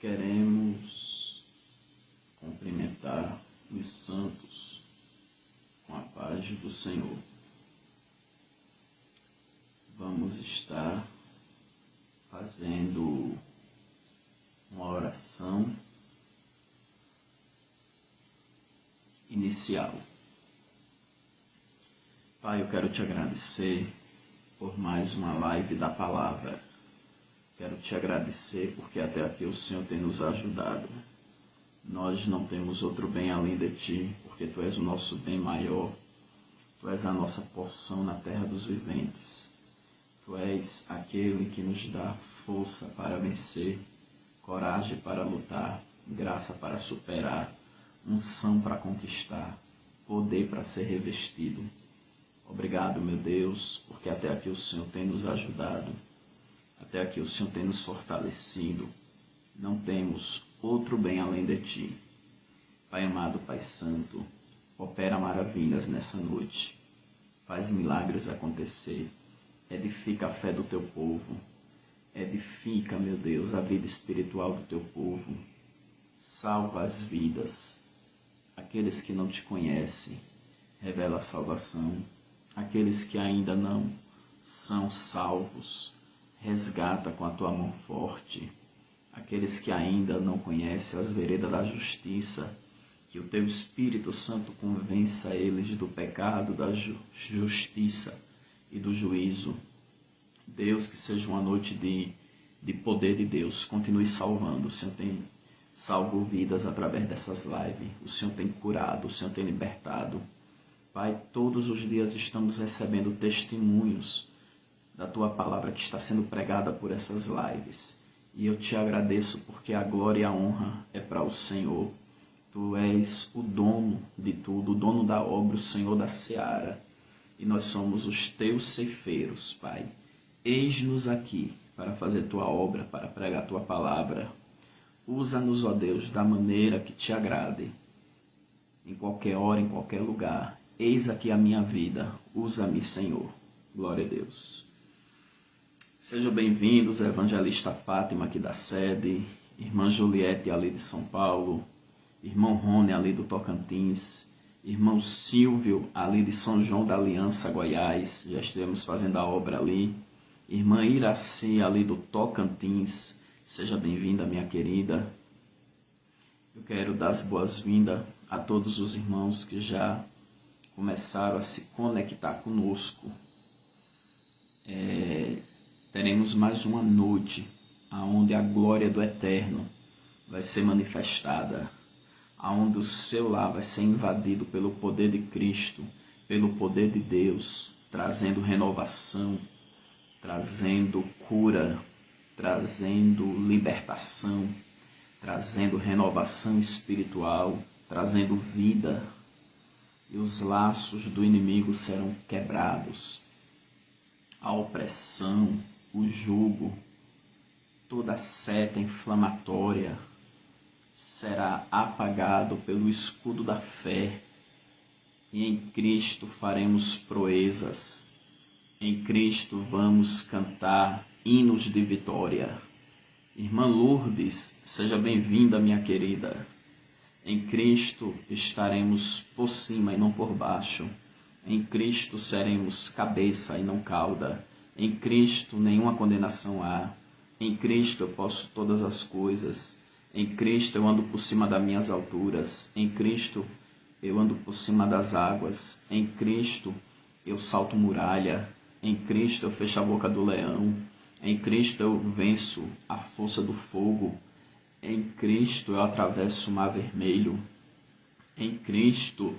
Queremos cumprimentar os santos com a paz do Senhor. Vamos estar fazendo uma oração inicial. Pai, eu quero te agradecer por mais uma live da palavra. Quero te agradecer porque até aqui o Senhor tem nos ajudado. Nós não temos outro bem além de ti, porque tu és o nosso bem maior. Tu és a nossa porção na terra dos viventes. Tu és aquele que nos dá força para vencer, coragem para lutar, graça para superar, unção para conquistar, poder para ser revestido. Obrigado, meu Deus, porque até aqui o Senhor tem nos ajudado. Até aqui o Senhor tem nos fortalecido. Não temos outro bem além de ti. Pai amado, Pai santo, opera maravilhas nessa noite. Faz milagres acontecer. Edifica a fé do teu povo. Edifica, meu Deus, a vida espiritual do teu povo. Salva as vidas. Aqueles que não te conhecem, revela a salvação. Aqueles que ainda não são salvos, resgata com a tua mão forte. Aqueles que ainda não conhecem as veredas da justiça, que o teu Espírito Santo convença eles do pecado, da justiça e do juízo. Deus, que seja uma noite de poder de Deus. Continue salvando. O Senhor tem salvo vidas através dessas lives. O Senhor tem curado, o Senhor tem libertado. Pai, todos os dias estamos recebendo testemunhos da tua palavra que está sendo pregada por essas lives. E eu te agradeço porque a glória e a honra é para o Senhor. Tu és o dono de tudo, o dono da obra, o Senhor da seara. E nós somos os teus ceifeiros, Pai. Eis-nos aqui para fazer tua obra, para pregar tua palavra. Usa-nos, ó Deus, da maneira que te agrade. Em qualquer hora, em qualquer lugar. Eis aqui a minha vida. Usa-me, Senhor. Glória a Deus. Sejam bem-vindos, a evangelista Fátima aqui da sede, irmã Juliette ali de São Paulo, irmão Rony ali do Tocantins, irmão Silvio ali de São João da Aliança, Goiás, já estivemos fazendo a obra ali, irmã Iraci ali do Tocantins, seja bem-vinda, minha querida. Eu quero dar as boas-vindas a todos os irmãos que já começaram a se conectar conosco. Teremos mais uma noite onde a glória do Eterno vai ser manifestada, onde o seu lar vai ser invadido pelo poder de Cristo, pelo poder de Deus, trazendo renovação, trazendo cura, trazendo libertação, trazendo renovação espiritual, trazendo vida, e os laços do inimigo serão quebrados. A opressão, o jugo, toda seta inflamatória será apagado pelo escudo da fé. E em Cristo faremos proezas. Em Cristo vamos cantar hinos de vitória. Irmã Lourdes, seja bem-vinda, minha querida. Em Cristo estaremos por cima e não por baixo. Em Cristo seremos cabeça e não cauda. Em Cristo nenhuma condenação há. Em Cristo eu posso todas as coisas. Em Cristo eu ando por cima das minhas alturas. Em Cristo eu ando por cima das águas. Em Cristo eu salto muralha. Em Cristo eu fecho a boca do leão. Em Cristo eu venço a força do fogo. Em Cristo eu atravesso o mar vermelho. Em Cristo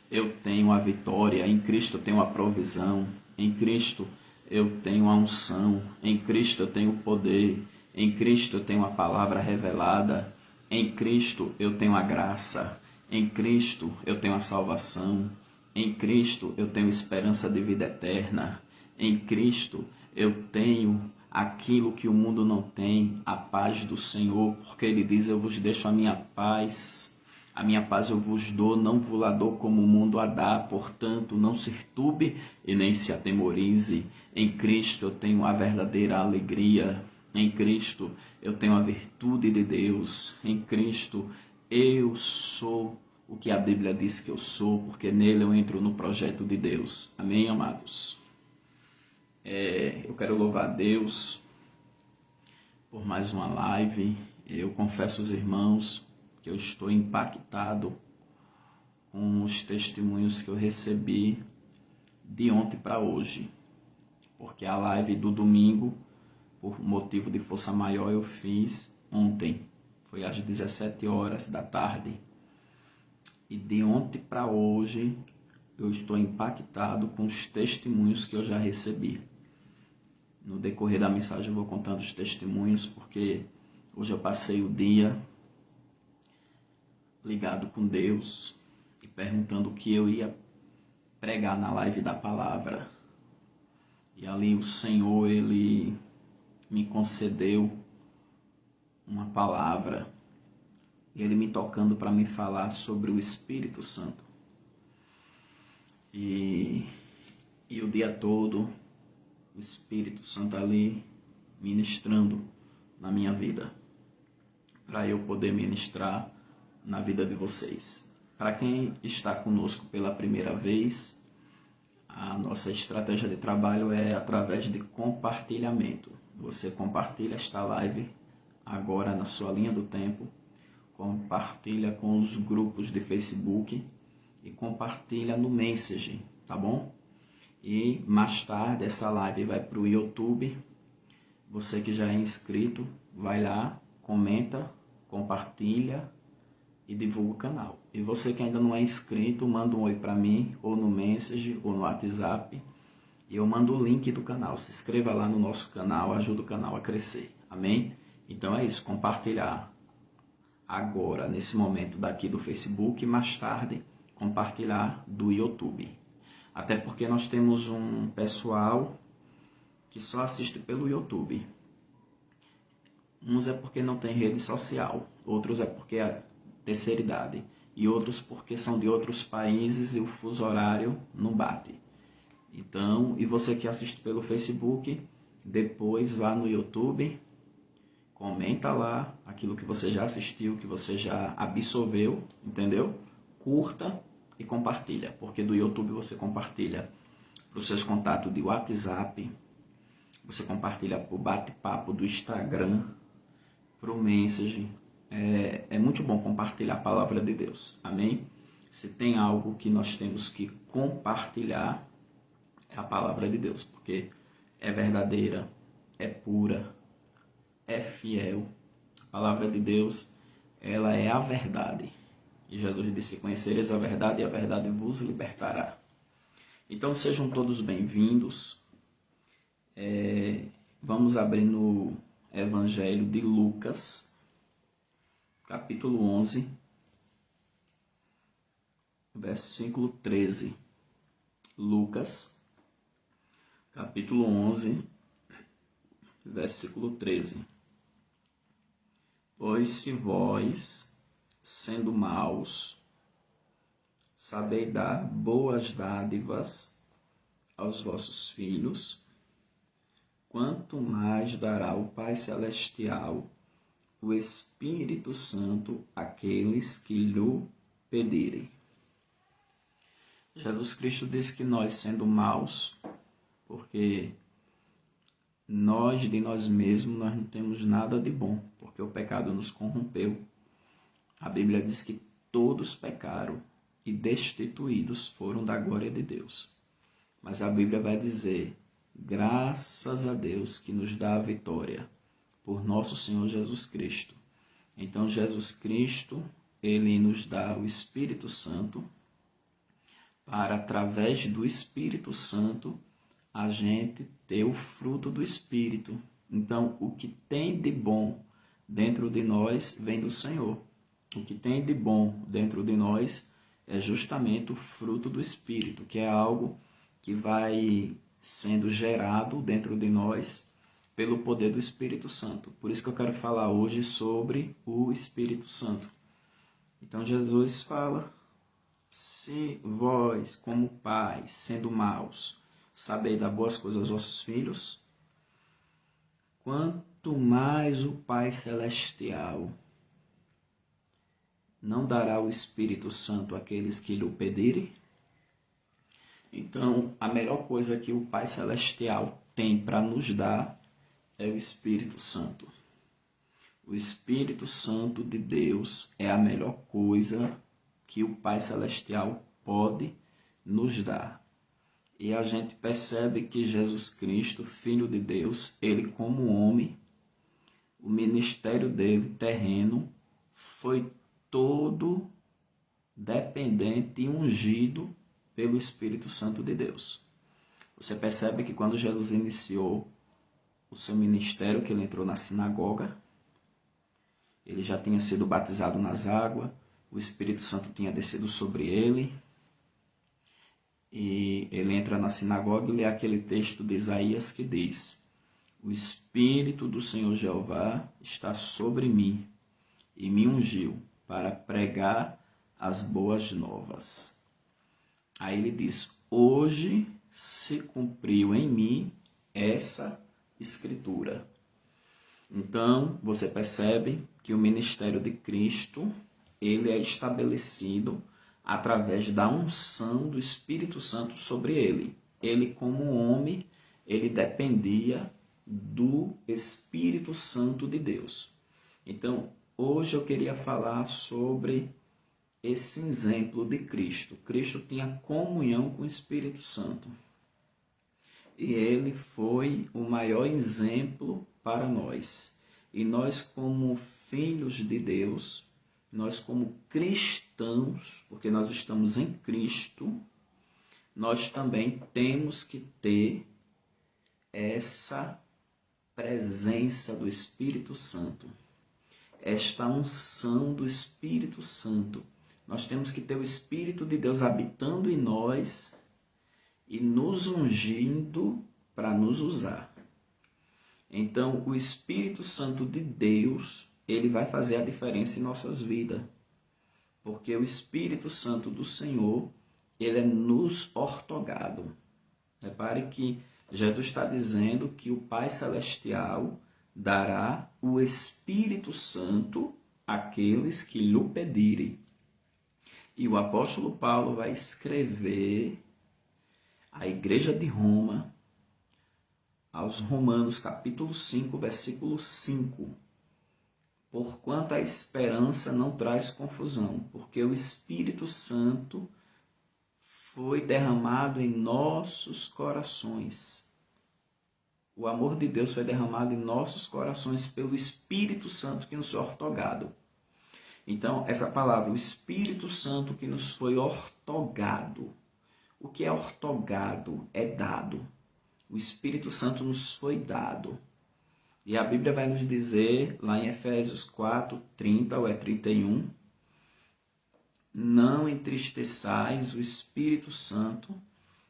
eu tenho a vitória, em Cristo eu tenho a provisão, em Cristo eu tenho a unção, em Cristo eu tenho o poder, em Cristo eu tenho a palavra revelada, em Cristo eu tenho a graça, em Cristo eu tenho a salvação, em Cristo eu tenho esperança de vida eterna, em Cristo eu tenho aquilo que o mundo não tem, a paz do Senhor, porque Ele diz, eu vos deixo a minha paz eu vos dou, não vos la dou como o mundo a dá, portanto, não se turbe e nem se atemorize. Em Cristo eu tenho a verdadeira alegria, Em Cristo eu tenho a virtude de Deus. Em Cristo eu sou o que a Bíblia diz que eu sou, porque nele eu entro no projeto de Deus. Amém, amados? Eu quero louvar a Deus por mais uma live. Eu confesso aos irmãos que eu estou impactado com os testemunhos que eu recebi de ontem para hoje, porque a live do domingo, por motivo de força maior, eu fiz ontem, foi às 17 horas da tarde, e de ontem para hoje eu estou impactado com os testemunhos que eu já recebi. No decorrer da mensagem eu vou contando os testemunhos, porque hoje eu passei o dia ligado com Deus e perguntando o que eu ia pregar na live da palavra. E ali o Senhor, Ele me concedeu uma palavra. Ele me tocando para me falar sobre o Espírito Santo. E o dia todo, o Espírito Santo ali ministrando na minha vida, para eu poder ministrar na vida de vocês. Para quem está conosco pela primeira vez, a nossa estratégia de trabalho é através de compartilhamento. Você compartilha esta live agora na sua linha do tempo, compartilha com os grupos de Facebook e compartilha no Messenger, tá bom? E mais tarde essa live vai para o YouTube. Você que já é inscrito, vai lá, comenta, compartilha e divulga o canal. E você que ainda não é inscrito, manda um oi para mim, ou no Messenger, ou no WhatsApp, e eu mando o link do canal. Se inscreva lá no nosso canal, ajuda o canal a crescer. Amém? Então é isso, compartilhar agora, nesse momento daqui do Facebook, e mais tarde compartilhar do YouTube. Até porque nós temos um pessoal que só assiste pelo YouTube. Uns é porque não tem rede social, outros é porque é terceira idade, e outros porque são de outros países e o fuso horário não bate. Então, e você que assiste pelo Facebook, depois lá no YouTube, comenta lá aquilo que você já assistiu, que você já absorveu, entendeu? Curta e compartilha, porque do YouTube você compartilha para os seus contatos de WhatsApp, você compartilha para o bate-papo do Instagram, para o Messenger. É muito bom compartilhar a palavra de Deus, amém? Se tem algo que nós temos que compartilhar, é a palavra de Deus, porque é verdadeira, é pura, é fiel. A palavra de Deus, ela é a verdade. E Jesus disse: conhecereis a verdade e a verdade vos libertará. Então sejam todos bem-vindos. Vamos abrir no Evangelho de Lucas, capítulo 11, versículo 13. Lucas, capítulo 11, versículo 13. Pois se vós, sendo maus, sabeis dar boas dádivas aos vossos filhos, quanto mais dará o Pai Celestial o Espírito Santo àqueles que lhe pedirem. Jesus Cristo diz que nós, sendo maus, porque nós de nós mesmos nós não temos nada de bom, porque o pecado nos corrompeu. A Bíblia diz que todos pecaram e destituídos foram da glória de Deus. Mas a Bíblia vai dizer: graças a Deus que nos dá a vitória por nosso Senhor Jesus Cristo. Então Jesus Cristo, Ele nos dá o Espírito Santo, para através do Espírito Santo a gente ter o fruto do Espírito. Então o que tem de bom dentro de nós vem do Senhor. O que tem de bom dentro de nós é justamente o fruto do Espírito, que é algo que vai sendo gerado dentro de nós pelo poder do Espírito Santo. Por isso que eu quero falar hoje sobre o Espírito Santo. Então Jesus fala: se vós, como pais, sendo maus, sabeis dar boas coisas aos vossos filhos, quanto mais o Pai Celestial não dará o Espírito Santo àqueles que lhe o pedirem. Então, a melhor coisa que o Pai Celestial tem para nos dar é o Espírito Santo. O Espírito Santo de Deus é a melhor coisa que o Pai Celestial pode nos dar. E a gente percebe que Jesus Cristo, Filho de Deus, ele como homem, o ministério dele terreno foi todo dependente e ungido pelo Espírito Santo de Deus. Você percebe que quando Jesus iniciou o seu ministério, que ele entrou na sinagoga, ele já tinha sido batizado nas águas, o Espírito Santo tinha descido sobre ele, e ele entra na sinagoga e lê aquele texto de Isaías que diz: o Espírito do Senhor Jeová está sobre mim e me ungiu para pregar as boas novas. Aí ele diz: hoje se cumpriu em mim essa escritura. Então, você percebe que o ministério de Cristo, ele é estabelecido através da unção do Espírito Santo sobre ele. Ele, como homem, ele dependia do Espírito Santo de Deus. Então, hoje eu queria falar sobre esse exemplo de Cristo. Cristo tinha comunhão com o Espírito Santo. E ele foi o maior exemplo para nós. E nós, como filhos de Deus, nós como cristãos, porque nós estamos em Cristo, nós também temos que ter essa presença do Espírito Santo, esta unção do Espírito Santo. Nós temos que ter o Espírito de Deus habitando em nós e nos ungindo para nos usar. Então, o Espírito Santo de Deus, ele vai fazer a diferença em nossas vidas. Porque o Espírito Santo do Senhor, ele é nos ortogado. Repare que Jesus está dizendo que o Pai Celestial dará o Espírito Santo àqueles que lhe pedirem. E o apóstolo Paulo vai escrever à igreja de Roma, aos Romanos, capítulo 5, versículo 5. Porquanto a esperança não traz confusão, porque o Espírito Santo foi derramado em nossos corações. O amor de Deus foi derramado em nossos corações pelo Espírito Santo que nos foi ortogado. Então, essa palavra, o Espírito Santo que nos foi ortogado. O que é ortogado? É dado. O Espírito Santo nos foi dado. E a Bíblia vai nos dizer, lá em Efésios 4, 30 ou 31, não entristeçais o Espírito Santo,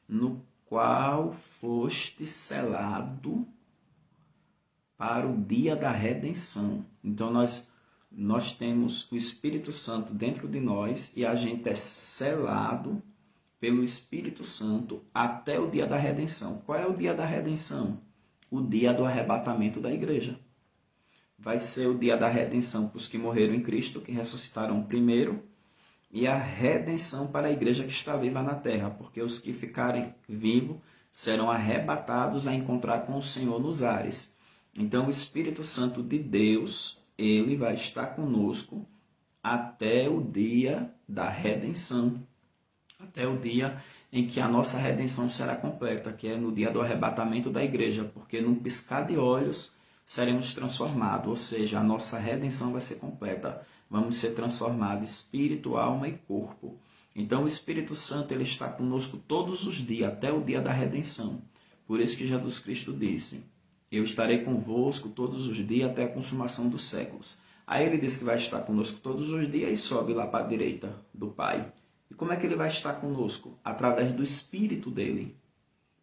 no qual foste selado para o dia da redenção. Então, nós temos o Espírito Santo dentro de nós e a gente é selado pelo Espírito Santo até o dia da redenção. Qual é o dia da redenção? O dia do arrebatamento da igreja. Vai ser o dia da redenção para os que morreram em Cristo, que ressuscitaram primeiro, e a redenção para a igreja que está viva na terra, porque os que ficarem vivos serão arrebatados a encontrar com o Senhor nos ares. Então, o Espírito Santo de Deus, ele vai estar conosco até o dia da redenção, até o dia em que a nossa redenção será completa, que é no dia do arrebatamento da igreja, porque num piscar de olhos seremos transformados, ou seja, a nossa redenção vai ser completa. Vamos ser transformados espírito, alma e corpo. Então o Espírito Santo ele está conosco todos os dias, até o dia da redenção. Por isso que Jesus Cristo disse: eu estarei convosco todos os dias até a consumação dos séculos. Aí ele disse que vai estar conosco todos os dias e sobe lá para a direita do Pai. E como é que ele vai estar conosco? Através do Espírito dele.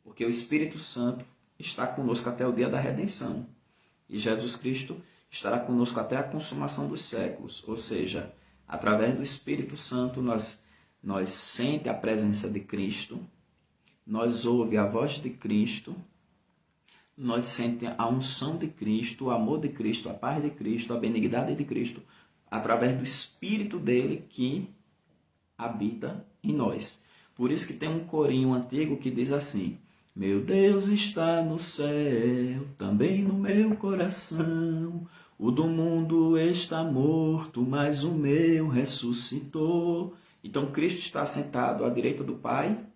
Porque o Espírito Santo está conosco até o dia da redenção. E Jesus Cristo estará conosco até a consumação dos séculos. Ou seja, através do Espírito Santo nós sente a presença de Cristo, nós ouve a voz de Cristo, nós sentimos a unção de Cristo, o amor de Cristo, a paz de Cristo, a benignidade de Cristo, através do Espírito dele que habita em nós. Por isso que tem um corinho antigo que diz assim: meu Deus está no céu, também no meu coração. O do mundo está morto, mas o meu ressuscitou. Então Cristo está sentado à direita do Pai,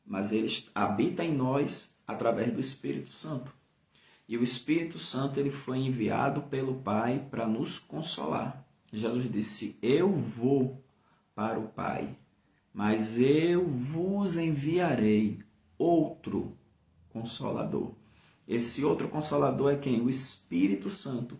mas ele habita em nós através do Espírito Santo. E o Espírito Santo ele foi enviado pelo Pai para nos consolar. Jesus disse: eu vou para o Pai, mas eu vos enviarei outro Consolador. Esse outro Consolador é quem? O Espírito Santo.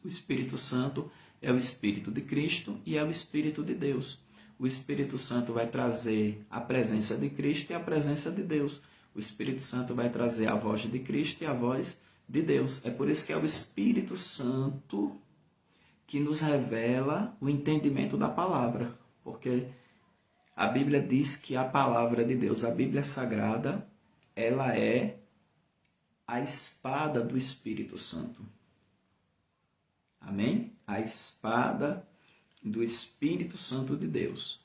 O Espírito Santo é o Espírito de Cristo e é o Espírito de Deus. O Espírito Santo vai trazer a presença de Cristo e a presença de Deus. O Espírito Santo vai trazer a voz de Cristo e a voz de Deus. É por isso que é o Espírito Santo que nos revela o entendimento da palavra. Porque a Bíblia diz que a palavra de Deus, a Bíblia Sagrada, ela é a espada do Espírito Santo. Amém? A espada do Espírito Santo de Deus.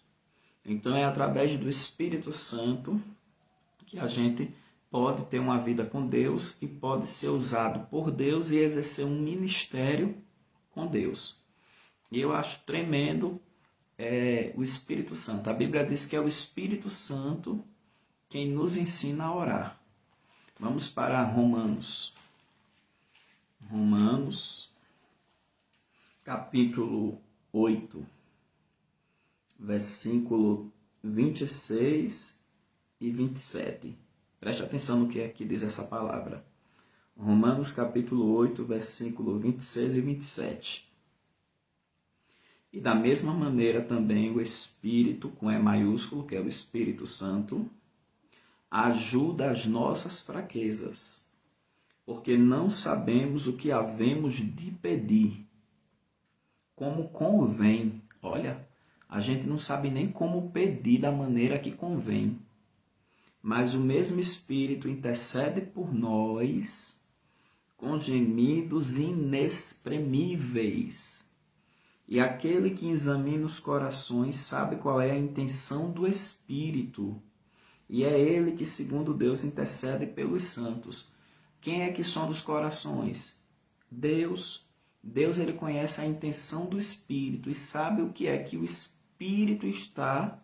Então é através do Espírito Santo que a gente pode ter uma vida com Deus e pode ser usado por Deus e exercer um ministério com Deus. E eu acho tremendo o Espírito Santo. A Bíblia diz que é o Espírito Santo quem nos ensina a orar. Vamos para Romanos. Romanos, capítulo 8, versículo 26 e 27. Preste atenção no que é que diz essa palavra. Romanos, capítulo 8, versículo 26 e 27. E da mesma maneira também o Espírito, com E maiúsculo, que é o Espírito Santo, ajuda as nossas fraquezas, porque não sabemos o que havemos de pedir, como convém. Olha, a gente não sabe nem como pedir da maneira que convém, mas o mesmo Espírito intercede por nós com gemidos inexprimíveis. E aquele que examina os corações sabe qual é a intenção do Espírito. E é ele que, segundo Deus, intercede pelos santos. Quem é que sonda os corações? Deus. Deus ele conhece a intenção do Espírito e sabe o que é que o Espírito está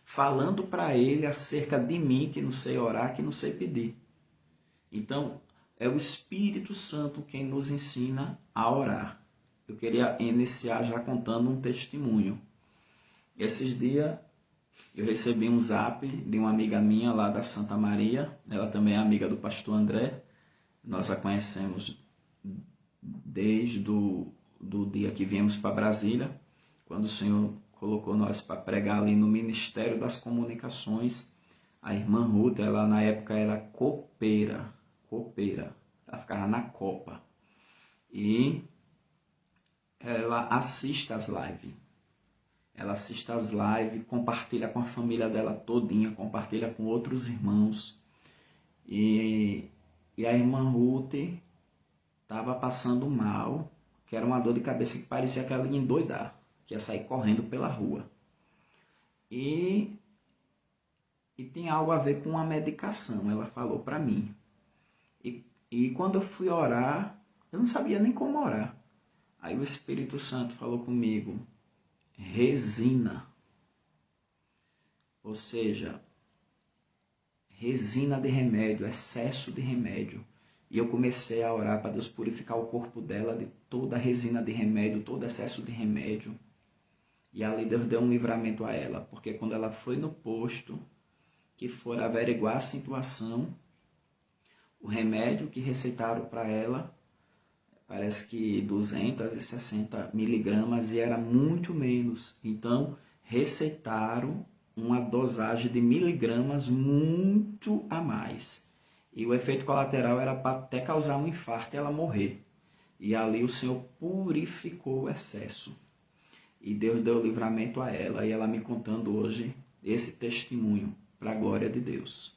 falando para ele acerca de mim, que não sei orar, que não sei pedir. Então, é o Espírito Santo quem nos ensina a orar. Eu queria iniciar já contando um testemunho. Esses dias eu recebi um zap de uma amiga minha lá da Santa Maria. Ela também é amiga do pastor André. Nós a conhecemos desde do dia que viemos para Brasília, quando o Senhor colocou nós para pregar ali no Ministério das Comunicações. A irmã Ruth, ela na época era copeira. Ela ficava na copa. E ela assiste as lives. Ela assiste as lives, compartilha com a família dela todinha, compartilha com outros irmãos. E a irmã Ruth estava passando mal, que era uma dor de cabeça que parecia que ela ia endoidar, que ia sair correndo pela rua. E tem algo a ver com uma medicação, ela falou para mim. E quando eu fui orar, eu não sabia nem como orar. Aí o Espírito Santo falou comigo: resina. Ou seja, resina de remédio, excesso de remédio. E eu comecei a orar para Deus purificar o corpo dela de toda a resina de remédio, todo excesso de remédio. E ali Deus deu um livramento a ela, porque quando ela foi no posto, que for averiguar a situação, o remédio que receitaram para ela, parece que 260 miligramas, e era muito menos. Então, receitaram uma dosagem de miligramas muito a mais. E o efeito colateral era para até causar um infarto e ela morrer. E ali o Senhor purificou o excesso. E Deus deu livramento a ela. E ela me contando hoje esse testemunho para a glória de Deus.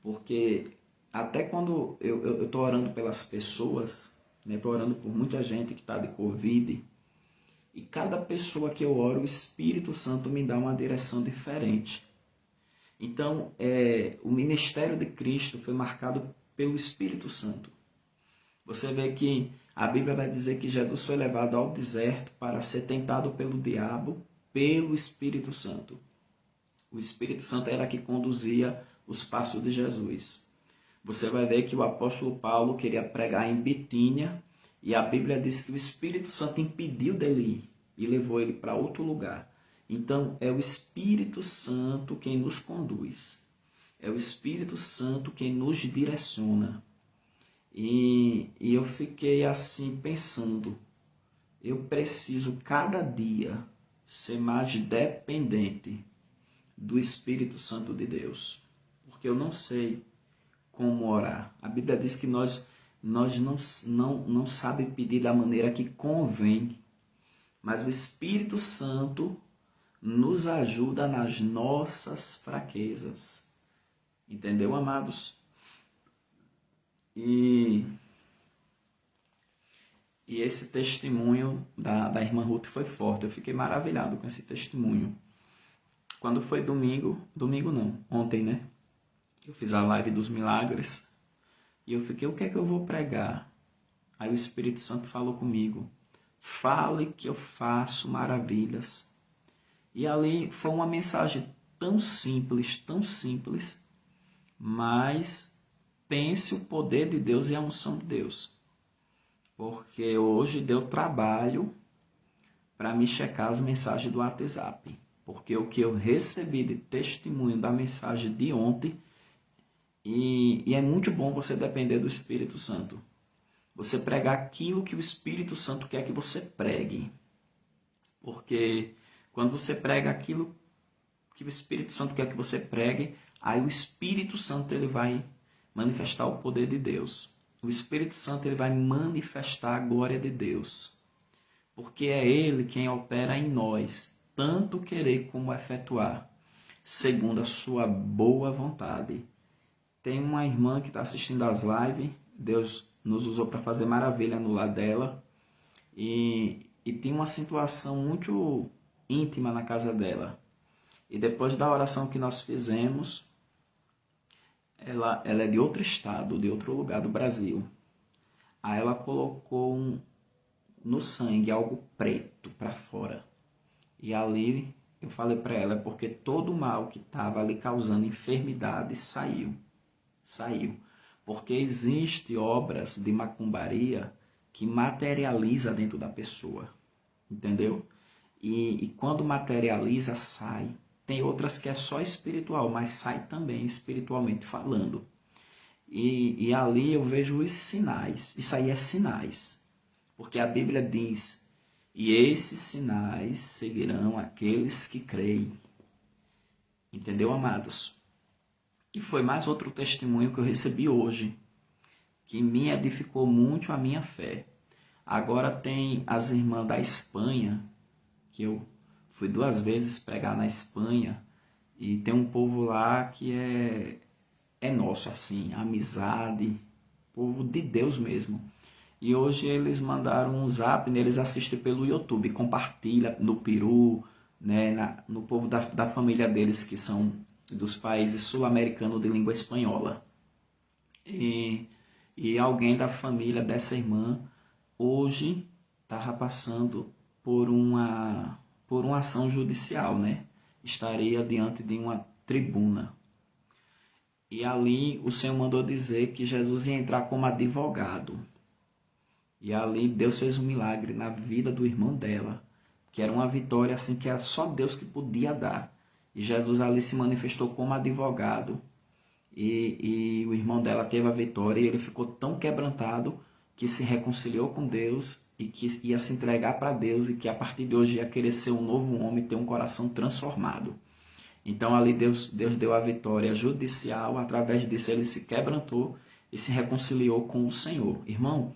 Porque até quando eu estou orando pelas pessoas, né, estou orando por muita gente que está de Covid, e cada pessoa que eu oro, o Espírito Santo me dá uma direção diferente. Então, o ministério de Cristo foi marcado pelo Espírito Santo. Você vê que a Bíblia vai dizer que Jesus foi levado ao deserto para ser tentado pelo diabo, pelo Espírito Santo. O Espírito Santo era que conduzia os passos de Jesus. Você vai ver que o apóstolo Paulo queria pregar em Bitínia, e a Bíblia diz que o Espírito Santo impediu dele ir e levou ele para outro lugar. Então, é o Espírito Santo quem nos conduz. É o Espírito Santo quem nos direciona. E eu fiquei assim pensando, eu preciso cada dia ser mais dependente do Espírito Santo de Deus, porque eu não sei como orar. A Bíblia diz que nós não sabe pedir da maneira que convém, mas o Espírito Santo nos ajuda nas nossas fraquezas. Entendeu, amados? E esse testemunho da irmã Ruth foi forte. Eu fiquei maravilhado com esse testemunho. Quando foi domingo não, ontem, né? Eu fiz a live dos milagres e eu fiquei, o que é que eu vou pregar? Aí o Espírito Santo falou comigo, fale que eu faço maravilhas. E ali foi uma mensagem tão simples, mas pense o poder de Deus e a unção de Deus. Porque hoje deu trabalho para me checar as mensagens do WhatsApp. Porque o que eu recebi de testemunho da mensagem de ontem, e é muito bom você depender do Espírito Santo. Você pregar aquilo que o Espírito Santo quer que você pregue. Porque quando você prega aquilo que o Espírito Santo quer que você pregue, aí o Espírito Santo ele vai manifestar o poder de Deus. O Espírito Santo ele vai manifestar a glória de Deus. Porque é Ele quem opera em nós, tanto querer como efetuar, segundo a sua boa vontade. Tem uma irmã que está assistindo as lives, Deus nos usou para fazer maravilha no lar dela, e tem uma situação muito íntima na casa dela. E depois da oração que nós fizemos, ela é de outro estado, de outro lugar do Brasil. Aí ela colocou no sangue algo preto para fora. E ali eu falei para ela, porque todo o mal que estava ali causando enfermidade saiu. Porque existe obras de macumbaria que materializa dentro da pessoa. Entendeu? E quando materializa, sai. Tem outras que é só espiritual, mas sai também espiritualmente falando. E ali eu vejo os sinais. Isso aí é sinais. Porque a Bíblia diz, e esses sinais seguirão aqueles que creem. Entendeu, amados? E foi mais outro testemunho que eu recebi hoje, que me edificou muito a minha fé. Agora tem as irmãs da Espanha, que eu fui 2 vezes pregar na Espanha, e tem um povo lá que é nosso, assim, amizade, povo de Deus mesmo. E hoje eles mandaram um zap, né? Eles assistem pelo YouTube, compartilha no Peru, né? No povo da família deles, que são dos países sul-americanos de língua espanhola. E alguém da família dessa irmã hoje estava passando por uma ação judicial, né? Estaria diante de uma tribuna. E ali o Senhor mandou dizer que Jesus ia entrar como advogado. E ali Deus fez um milagre na vida do irmão dela, que era uma vitória assim que era só Deus que podia dar. E Jesus ali se manifestou como advogado. E o irmão dela teve a vitória e ele ficou tão quebrantado que se reconciliou com Deus e que ia se entregar para Deus e que a partir de hoje ia querer ser um novo homem, ter um coração transformado. Então ali Deus deu a vitória judicial, através disso ele se quebrantou e se reconciliou com o Senhor. Irmão,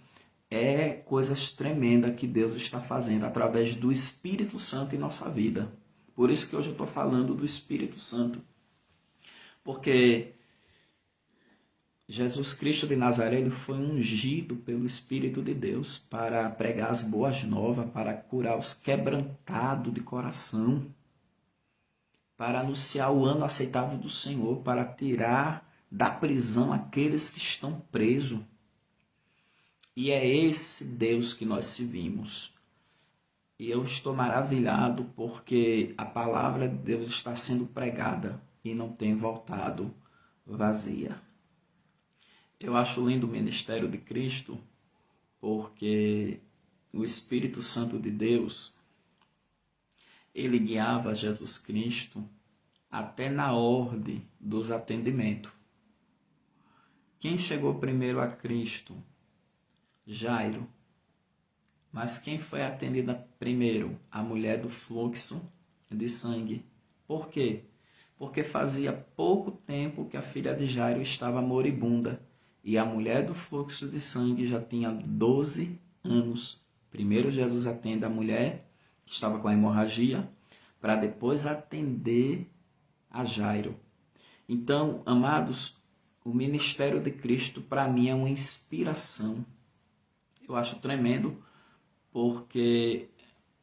é coisas tremendas que Deus está fazendo através do Espírito Santo em nossa vida. Por isso que hoje eu estou falando do Espírito Santo. Porque Jesus Cristo de Nazaré, ele foi ungido pelo Espírito de Deus para pregar as boas novas, para curar os quebrantados de coração, para anunciar o ano aceitável do Senhor, para tirar da prisão aqueles que estão presos. E é esse Deus que nós servimos. E eu estou maravilhado porque a palavra de Deus está sendo pregada e não tem voltado vazia. Eu acho lindo o ministério de Cristo porque o Espírito Santo de Deus, ele guiava Jesus Cristo até na ordem dos atendimentos. Quem chegou primeiro a Cristo? Jairo. Mas quem foi atendida primeiro? A mulher do fluxo de sangue. Por quê? Porque fazia pouco tempo que a filha de Jairo estava moribunda. E a mulher do fluxo de sangue já tinha 12 anos. Primeiro Jesus atende a mulher que estava com a hemorragia, para depois atender a Jairo. Então, amados, o ministério de Cristo para mim é uma inspiração. Eu acho tremendo, porque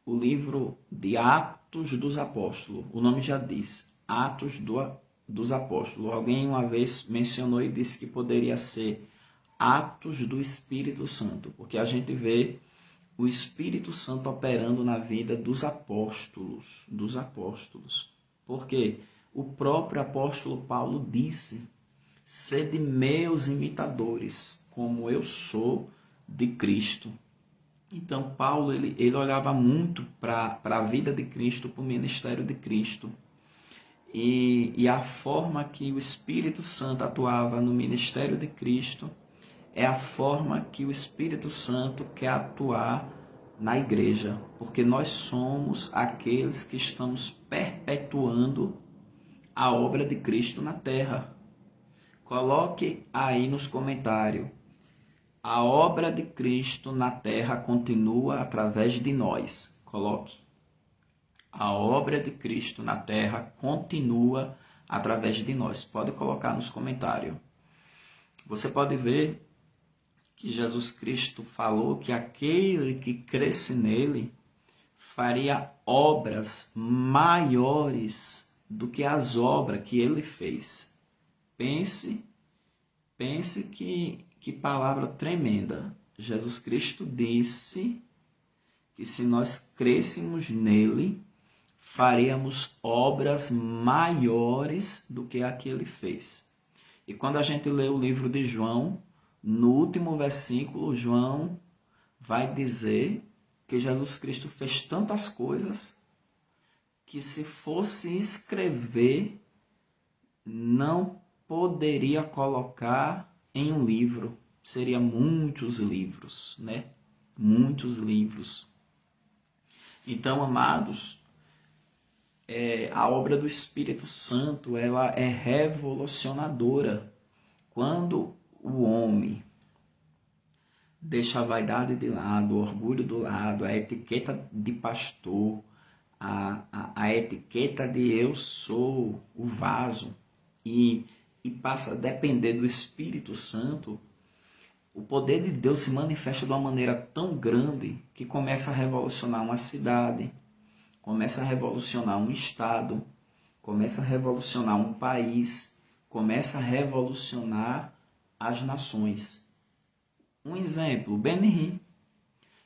o livro de Atos dos Apóstolos, o nome já diz, Atos dos Apóstolos. Alguém uma vez mencionou e disse que poderia ser Atos do Espírito Santo, porque a gente vê o Espírito Santo operando na vida dos apóstolos. Porque o próprio apóstolo Paulo disse: sede meus imitadores, como eu sou de Cristo. Então Paulo ele olhava muito para a vida de Cristo, para o ministério de Cristo. E a forma que o Espírito Santo atuava no ministério de Cristo é a forma que o Espírito Santo quer atuar na igreja, porque nós somos aqueles que estamos perpetuando a obra de Cristo na terra. Coloque aí nos comentários: a obra de Cristo na terra continua através de nós. Coloque: a obra de Cristo na terra continua através de nós. Pode colocar nos comentários. Você pode ver que Jesus Cristo falou que aquele que cresce nele faria obras maiores do que as obras que ele fez. Pense que palavra tremenda. Jesus Cristo disse que se nós crêssemos nele, faríamos obras maiores do que a que ele fez. E quando a gente lê o livro de João, no último versículo, João vai dizer que Jesus Cristo fez tantas coisas que, se fosse escrever, não poderia colocar em um livro. Seria muitos livros, né? Muitos livros. Então, amados, a obra do Espírito Santo, ela é revolucionadora. Quando o homem deixa a vaidade de lado, o orgulho do lado, a etiqueta de pastor, a etiqueta de eu sou o vaso, e passa a depender do Espírito Santo, o poder de Deus se manifesta de uma maneira tão grande que começa a revolucionar uma cidade, começa a revolucionar um estado, começa a revolucionar um país, começa a revolucionar as nações. Um exemplo, Benihim.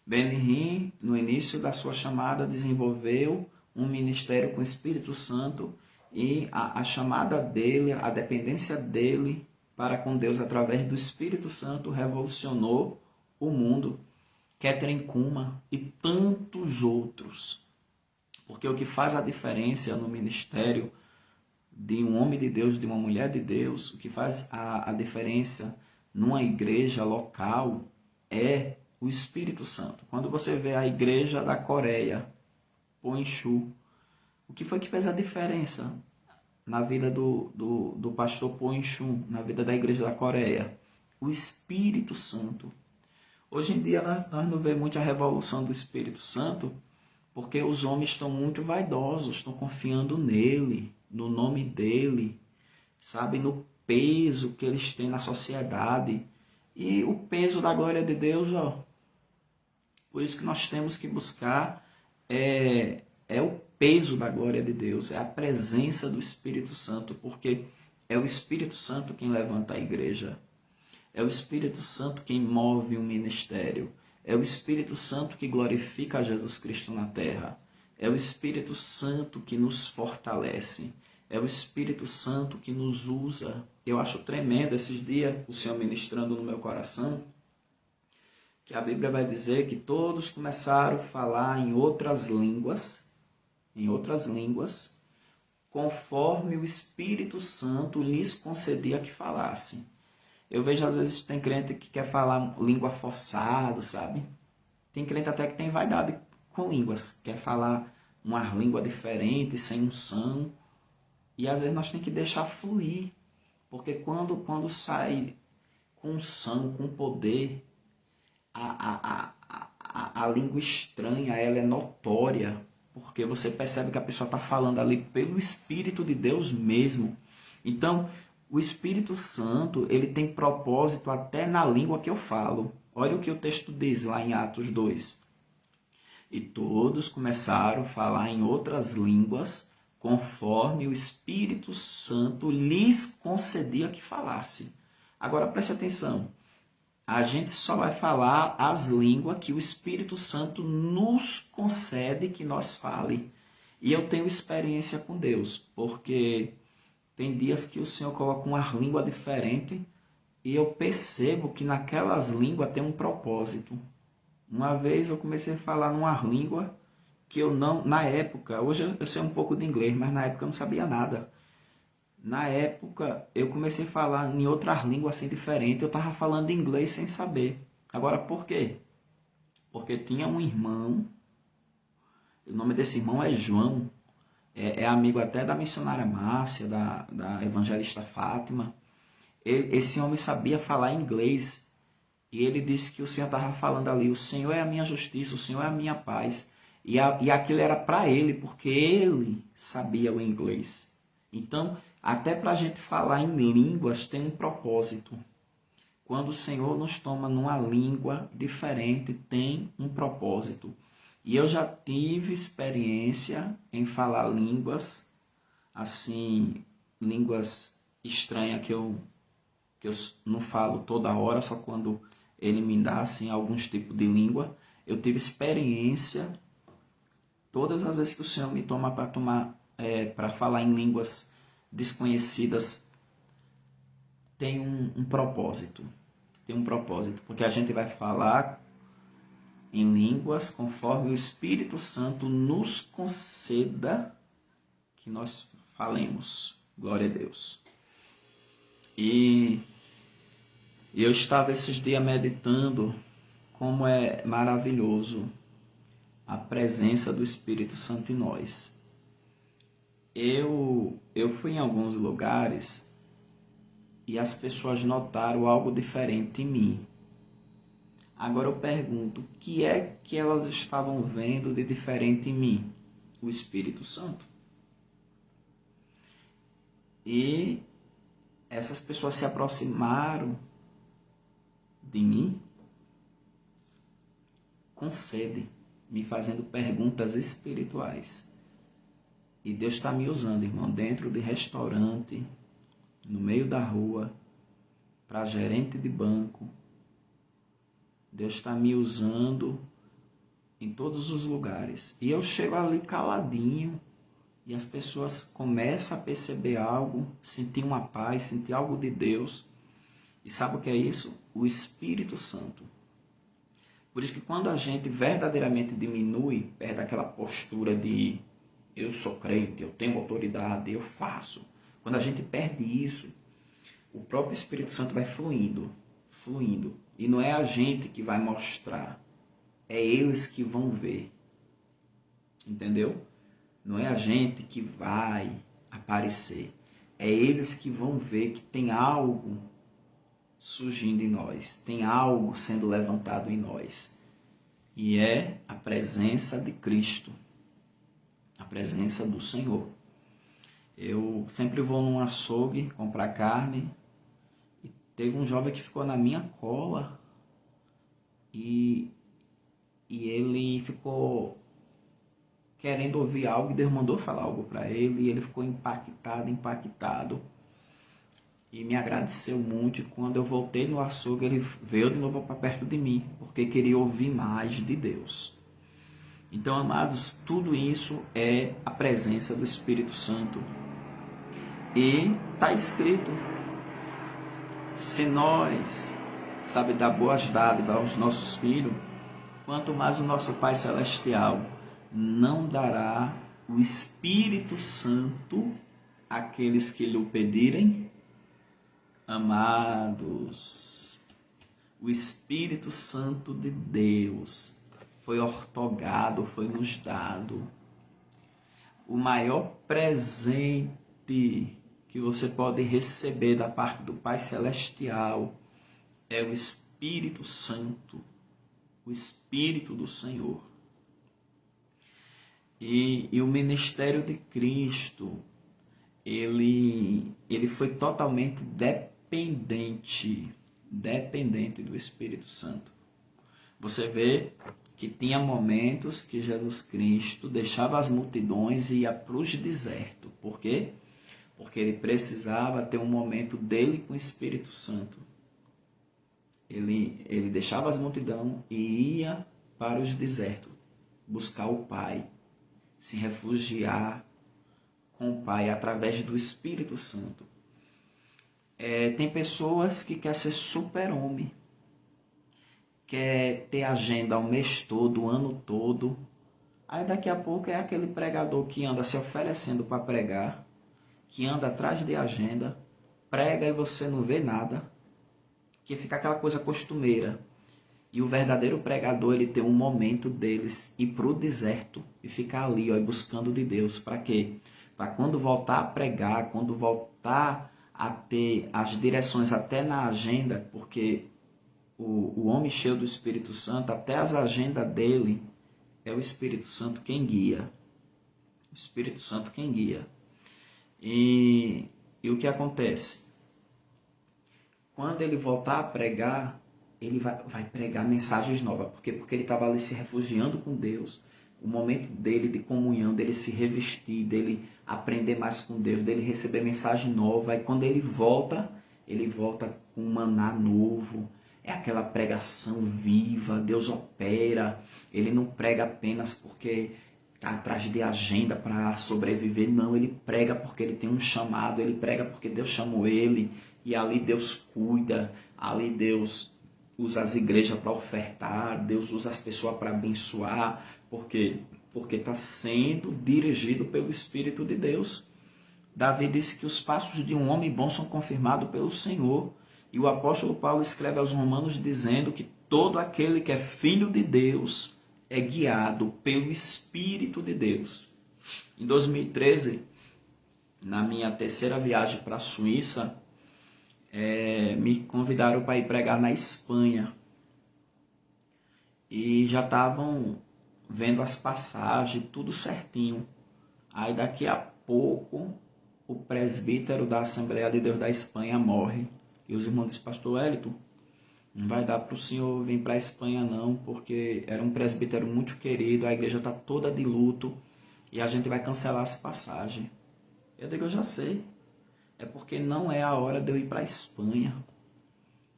Benihim, no início da sua chamada, desenvolveu um ministério com o Espírito Santo, e a chamada dele, a dependência dele para com Deus através do Espírito Santo revolucionou o mundo. Kathryn Kuhlman e tantos outros. Porque o que faz a diferença no ministério de um homem de Deus, de uma mulher de Deus, o que faz a diferença numa igreja local é o Espírito Santo. Quando você vê a igreja da Coreia, Poinchu, o que foi que fez a diferença na vida do pastor Poinchu, na vida da igreja da Coreia? O Espírito Santo. Hoje em dia nós não vemos muito a revolução do Espírito Santo, porque os homens estão muito vaidosos, estão confiando nele, no nome dele, sabe, no peso que eles têm na sociedade. E o peso da glória de Deus, por isso que nós temos que buscar é o peso da glória de Deus, é a presença do Espírito Santo, porque é o Espírito Santo quem levanta a igreja, é o Espírito Santo quem move um ministério, é o Espírito Santo que glorifica a Jesus Cristo na terra, é o Espírito Santo que nos fortalece, é o Espírito Santo que nos usa. Eu acho tremendo esses dias o Senhor ministrando no meu coração, que a Bíblia vai dizer que todos começaram a falar em outras línguas, conforme o Espírito Santo lhes concedia que falassem. Eu vejo às vezes tem crente que quer falar língua forçada, sabe? Tem crente até que tem vaidade com línguas, quer falar uma língua diferente, sem unção. E às vezes nós temos que deixar fluir, porque quando sai com unção, com poder, a língua estranha, ela é notória, porque você percebe que a pessoa está falando ali pelo Espírito de Deus mesmo. Então, o Espírito Santo, ele tem propósito até na língua que eu falo. Olha o que o texto diz lá em Atos 2. E todos começaram a falar em outras línguas, conforme o Espírito Santo lhes concedia que falasse. Agora preste atenção. A gente só vai falar as línguas que o Espírito Santo nos concede que nós fale. E eu tenho experiência com Deus, porque tem dias que o Senhor coloca uma língua diferente e eu percebo que naquelas línguas tem um propósito. Uma vez eu comecei a falar numa língua que eu não, na época, hoje eu sei um pouco de inglês, mas na época eu não sabia nada. Na época, eu comecei a falar em outras línguas assim diferentes. Eu estava falando inglês sem saber. Agora, por quê? Porque tinha um irmão, o nome desse irmão é João, é amigo até da missionária Márcia, da evangelista Fátima. Esse homem sabia falar inglês. E ele disse que o Senhor estava falando ali, o Senhor é a minha justiça, o Senhor é a minha paz. E aquilo era para ele, porque ele sabia o inglês. Então, até para a gente falar em línguas tem um propósito. Quando o Senhor nos toma numa língua diferente, tem um propósito. E eu já tive experiência em falar línguas, assim, línguas estranhas que eu não falo toda hora, só quando ele me dá assim, alguns tipos de língua. Eu tive experiência todas as vezes que o Senhor me toma para falar em línguas desconhecidas, tem um propósito. Tem um propósito, porque a gente vai falar em línguas conforme o Espírito Santo nos conceda que nós falemos. Glória a Deus. E eu estava esses dias meditando como é maravilhoso a presença do Espírito Santo em nós. Eu fui em alguns lugares e as pessoas notaram algo diferente em mim. Agora eu pergunto, o que é que elas estavam vendo de diferente em mim? O Espírito Santo. E essas pessoas se aproximaram de mim com sede, me fazendo perguntas espirituais. E Deus está me usando, irmão, dentro de restaurante, no meio da rua, para gerente de banco. Deus está me usando em todos os lugares. E eu chego ali caladinho e as pessoas começam a perceber algo, sentir uma paz, sentir algo de Deus. E sabe o que é isso? O Espírito Santo. Por isso que quando a gente verdadeiramente diminui, perde aquela postura de eu sou crente, eu tenho autoridade, eu faço. Quando a gente perde isso, o próprio Espírito Santo vai fluindo. E não é a gente que vai mostrar, é eles que vão ver. Entendeu? Não é a gente que vai aparecer, é eles que vão ver que tem algo surgindo em nós, tem algo sendo levantado em nós. E é a presença de Cristo, a presença do Senhor. Eu sempre vou num açougue comprar carne e teve um jovem que ficou na minha cola e, e ele ficou querendo ouvir algo e Deus mandou falar algo para ele e ele ficou impactado e me agradeceu muito. E quando eu voltei no açougue, ele veio de novo para perto de mim, porque queria ouvir mais de Deus. Então, amados, tudo isso é a presença do Espírito Santo. E está escrito, se nós, sabe, dar boas dádivas aos nossos filhos, quanto mais o nosso Pai Celestial não dará o Espírito Santo àqueles que lhe o pedirem. Amados, o Espírito Santo de Deus foi ortogado, foi nos dado. O maior presente que você pode receber da parte do Pai Celestial é o Espírito Santo, o Espírito do Senhor. E o ministério de Cristo, ele foi totalmente dependente do Espírito Santo. Você vê que tinha momentos que Jesus Cristo deixava as multidões e ia para os desertos. Por quê? Porque ele precisava ter um momento dele com o Espírito Santo. Ele deixava as multidões e ia para os desertos buscar o Pai, se refugiar com o Pai através do Espírito Santo. Tem pessoas que querem ser super-homem, quer ter agenda o mês todo, o ano todo. Aí daqui a pouco é aquele pregador que anda se oferecendo para pregar, que anda atrás de agenda, prega e você não vê nada, que fica aquela coisa costumeira. E o verdadeiro pregador, ele tem um momento deles ir para o deserto e ficar ali, ó, buscando de Deus. Para quê? Para quando voltar a pregar, quando voltar a ter as direções até na agenda, porque o homem cheio do Espírito Santo, até as agendas dele, é o Espírito Santo quem guia. O Espírito Santo quem guia. E o que acontece? Quando ele voltar a pregar, ele vai pregar mensagens novas. Por quê? Porque ele estava ali se refugiando com Deus. O momento dele de comunhão, dele se revestir, dele aprender mais com Deus, dele receber mensagem nova. E quando ele volta com um maná novo. É aquela pregação viva, Deus opera. Ele não prega apenas porque está atrás de agenda para sobreviver. Não, ele prega porque ele tem um chamado. Ele prega porque Deus chamou ele. E ali Deus cuida. Ali Deus usa as igrejas para ofertar. Deus usa as pessoas para abençoar. Por quê? Porque está sendo dirigido pelo Espírito de Deus. Davi disse que os passos de um homem bom são confirmados pelo Senhor. E o apóstolo Paulo escreve aos Romanos dizendo que todo aquele que é filho de Deus é guiado pelo Espírito de Deus. Em 2013, na minha terceira viagem para a Suíça, me convidaram para ir pregar na Espanha. E já estavam vendo as passagens, tudo certinho. Aí daqui a pouco, o presbítero da Assembleia de Deus da Espanha morre. E os irmãos dizem, pastor Wellington, não vai dar para o senhor vir para a Espanha não, porque era um presbítero muito querido, a igreja está toda de luto e a gente vai cancelar as passagens. Eu digo, eu já sei, é porque não é a hora de eu ir para a Espanha.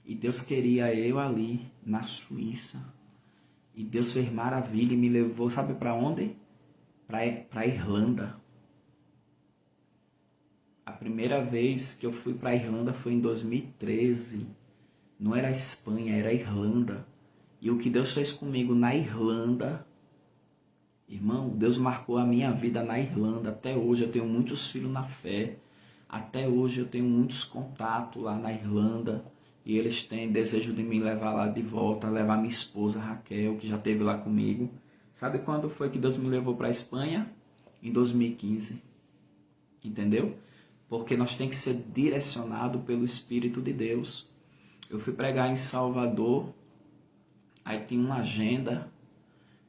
E Deus queria eu ali, na Suíça. E Deus fez maravilha e me levou, sabe para onde? Para a Irlanda. A primeira vez que eu fui para a Irlanda foi em 2013. Não era a Espanha, era a Irlanda. E o que Deus fez comigo na Irlanda, irmão, Deus marcou a minha vida na Irlanda. Até hoje eu tenho muitos filhos na fé. Até hoje eu tenho muitos contatos lá na Irlanda. E eles têm desejo de me levar lá de volta, levar minha esposa Raquel, que já esteve lá comigo. Sabe quando foi que Deus me levou para a Espanha? Em 2015. Entendeu? Porque nós temos que ser direcionados pelo Espírito de Deus. Eu fui pregar em Salvador, aí tinha uma agenda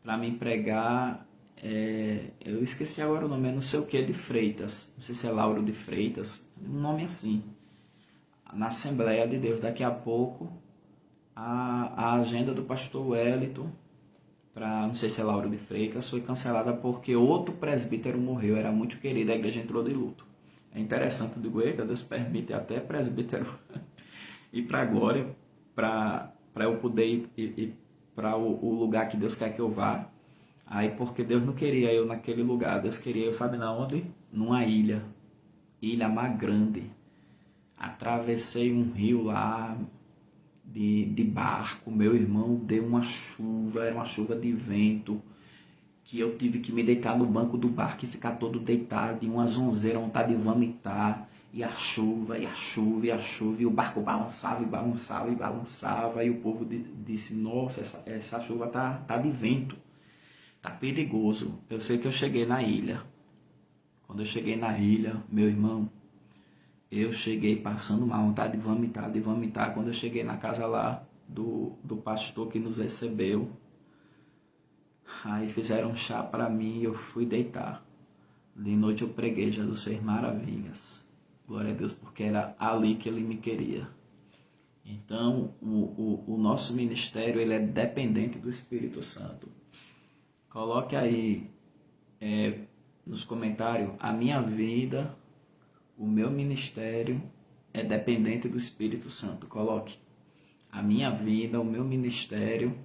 para mim pregar Eu esqueci agora o nome, é não sei o que de Freitas, não sei se é Lauro de Freitas, um nome assim, na Assembleia de Deus. Daqui a pouco, a agenda do pastor Wellington, para não sei se é Lauro de Freitas, foi cancelada porque outro presbítero morreu, era muito querido, a igreja entrou de luto. É interessante, eu digo, eita, Deus permite até presbítero ir para a glória, para eu poder ir para o lugar que Deus quer que eu vá. Aí, porque Deus não queria eu naquele lugar, Deus queria eu, sabe na onde? Numa ilha, Ilha Mar Grande. Atravessei um rio lá de barco, meu irmão, deu uma chuva, era uma chuva de vento, que eu tive que me deitar no banco do barco e ficar todo deitado, e uma zonzeira, vontade de vomitar, e a chuva, e a chuva, e a chuva, e o barco balançava, e balançava, e balançava, e o povo disse, nossa, essa chuva tá de vento. Tá perigoso. Eu sei que eu cheguei na ilha. Quando eu cheguei na ilha, meu irmão, eu cheguei passando uma vontade de vomitar, de vomitar. Quando eu cheguei na casa lá do pastor que nos recebeu, aí fizeram um chá para mim e eu fui deitar. De noite eu preguei, Jesus fez maravilhas. Glória a Deus, porque era ali que Ele me queria. Então, o nosso ministério, ele é dependente do Espírito Santo. Coloque aí nos comentários, a minha vida, o meu ministério é dependente do Espírito Santo. Coloque, a minha vida, o meu ministério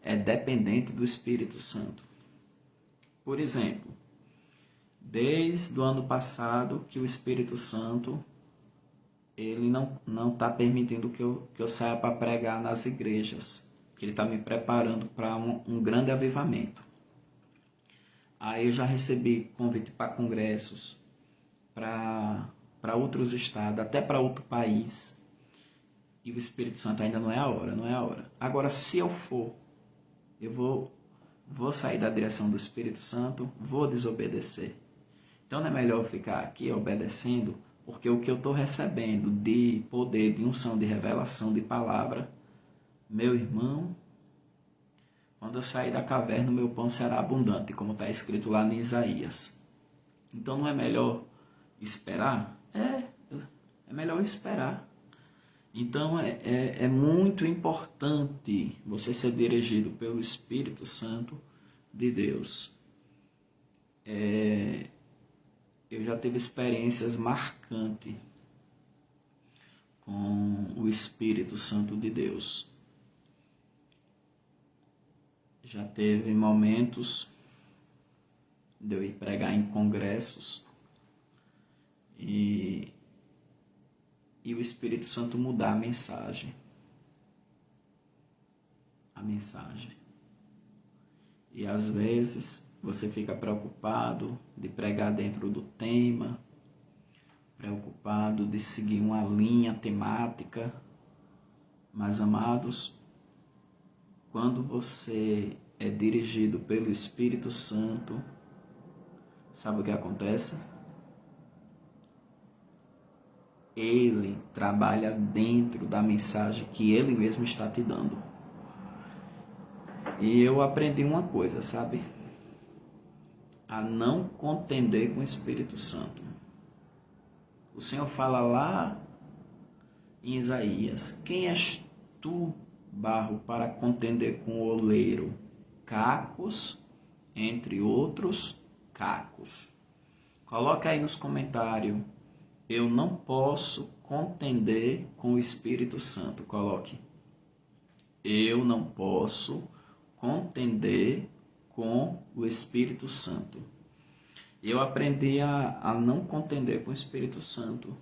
é dependente do Espírito Santo. Por exemplo, desde o ano passado que o Espírito Santo, ele não está permitindo que eu saia para pregar nas igrejas, que ele está me preparando para um grande avivamento. Aí eu já recebi convite para congressos, para outros estados, até para outro país. E o Espírito Santo ainda não é a hora, não é a hora. Agora, se eu for, eu vou sair da direção do Espírito Santo, vou desobedecer. Então não é melhor eu ficar aqui obedecendo, porque o que eu estou recebendo de poder, de unção, de revelação, de palavra, meu irmão, quando eu sair da caverna, o meu pão será abundante, como está escrito lá em Isaías. Então não é melhor esperar? É melhor esperar. Então é muito importante você ser dirigido pelo Espírito Santo de Deus. Eu já tive experiências marcantes com o Espírito Santo de Deus. Já teve momentos de eu ir pregar em congressos e o Espírito Santo mudar a mensagem. E às vezes você fica preocupado de pregar dentro do tema, preocupado de seguir uma linha temática. Mas, amados, quando você é dirigido pelo Espírito Santo, sabe o que acontece? Ele trabalha dentro da mensagem que Ele mesmo está te dando. E eu aprendi uma coisa, sabe? A não contender com o Espírito Santo. O Senhor fala lá em Isaías, quem és tu, barro, para contender com o oleiro? Cacos, entre outros cacos. Coloca aí nos comentários, eu não posso contender com o Espírito Santo. Coloque, eu não posso contender com o Espírito Santo. Eu aprendi a não contender com o Espírito Santo.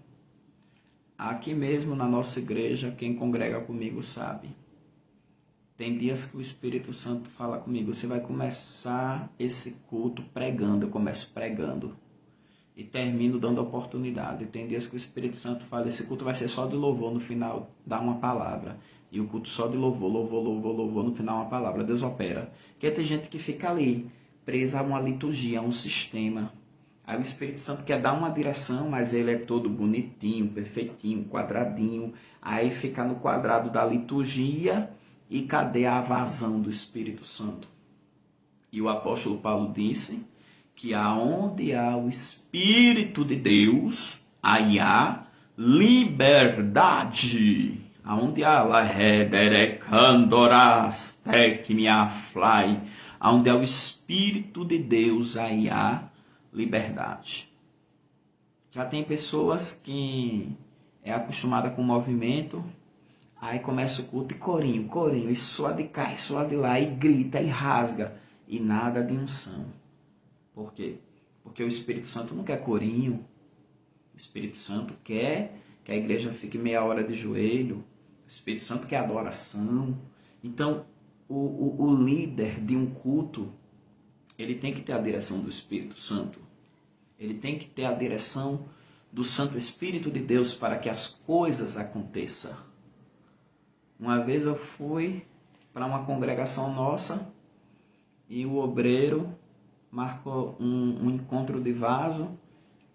Aqui mesmo na nossa igreja, quem congrega comigo sabe. Tem dias que o Espírito Santo fala comigo, você vai começar esse culto pregando. Eu começo pregando e termino dando oportunidade. Tem dias que o Espírito Santo fala, esse culto vai ser só de louvor, no final dá uma palavra. E o culto só de louvor, no final uma palavra. Deus opera. Porque tem gente que fica ali, presa a uma liturgia, a um sistema. Aí o Espírito Santo quer dar uma direção, mas ele é todo bonitinho, perfeitinho, quadradinho. Aí fica no quadrado da liturgia e cadê a vazão do Espírito Santo? E o apóstolo Paulo disse que aonde há o Espírito de Deus, aí há liberdade. Aonde há aonde há o Espírito de Deus, aí há liberdade. Já tem pessoas que é acostumada com o movimento, aí começa o culto e corinho, e soa de cá, e soa de lá, e grita, e rasga, e nada de unção. Por quê? Porque o Espírito Santo não quer corinho, o Espírito Santo quer que a igreja fique meia hora de joelho, o Espírito Santo quer adoração. Então, o líder de um culto, ele tem que ter a direção do Espírito Santo. Ele tem que ter a direção do Santo Espírito de Deus para que as coisas aconteçam. Uma vez eu fui para uma congregação nossa e o obreiro marcou um encontro de vaso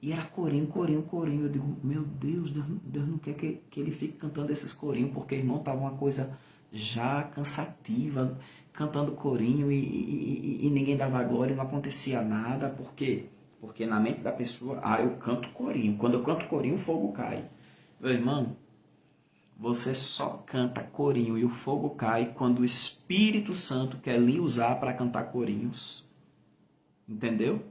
e era corinho. Eu digo, meu Deus não quer que ele fique cantando esses corinhos, porque, irmão, estava uma coisa já cansativa, cantando corinho e ninguém dava glória, não acontecia nada. Por quê? Porque na mente da pessoa, eu canto corinho. Quando eu canto corinho, o fogo cai. Meu irmão, você só canta corinho e o fogo cai quando o Espírito Santo quer lhe usar para cantar corinhos. Entendeu?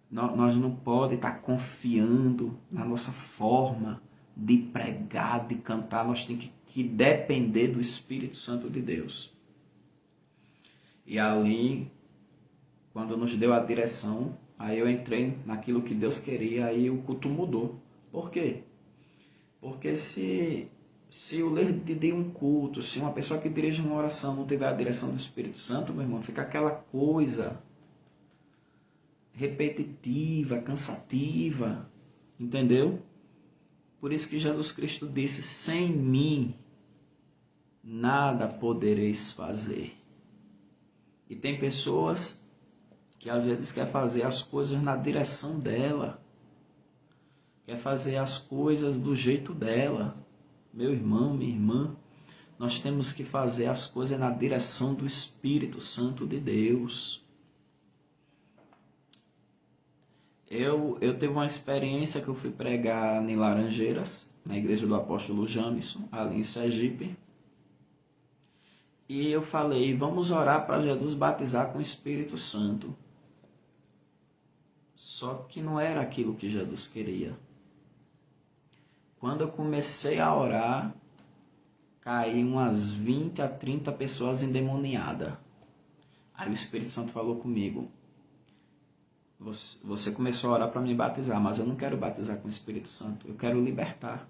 Nós não podemos estar confiando na nossa forma de pregar, de cantar. Nós temos que depender do Espírito Santo de Deus. E ali, quando nos deu a direção, aí eu entrei naquilo que Deus queria, aí o culto mudou. Por quê? Porque se o líder de um culto, se uma pessoa que dirige uma oração não tiver a direção do Espírito Santo, meu irmão, fica aquela coisa repetitiva, cansativa, entendeu? Por isso que Jesus Cristo disse, sem mim nada podereis fazer. E tem pessoas que às vezes quer fazer as coisas na direção dela, quer fazer as coisas do jeito dela. Meu irmão, minha irmã, nós temos que fazer as coisas na direção do Espírito Santo de Deus. Eu tive uma experiência que eu fui pregar em Laranjeiras, na igreja do apóstolo Jamison, ali em Sergipe. E eu falei, vamos orar para Jesus batizar com o Espírito Santo. Só que não era aquilo que Jesus queria. Quando eu comecei a orar, caí umas 20 a 30 pessoas endemoniadas. Aí o Espírito Santo falou comigo, você começou a orar para me batizar, mas eu não quero batizar com o Espírito Santo, eu quero libertar.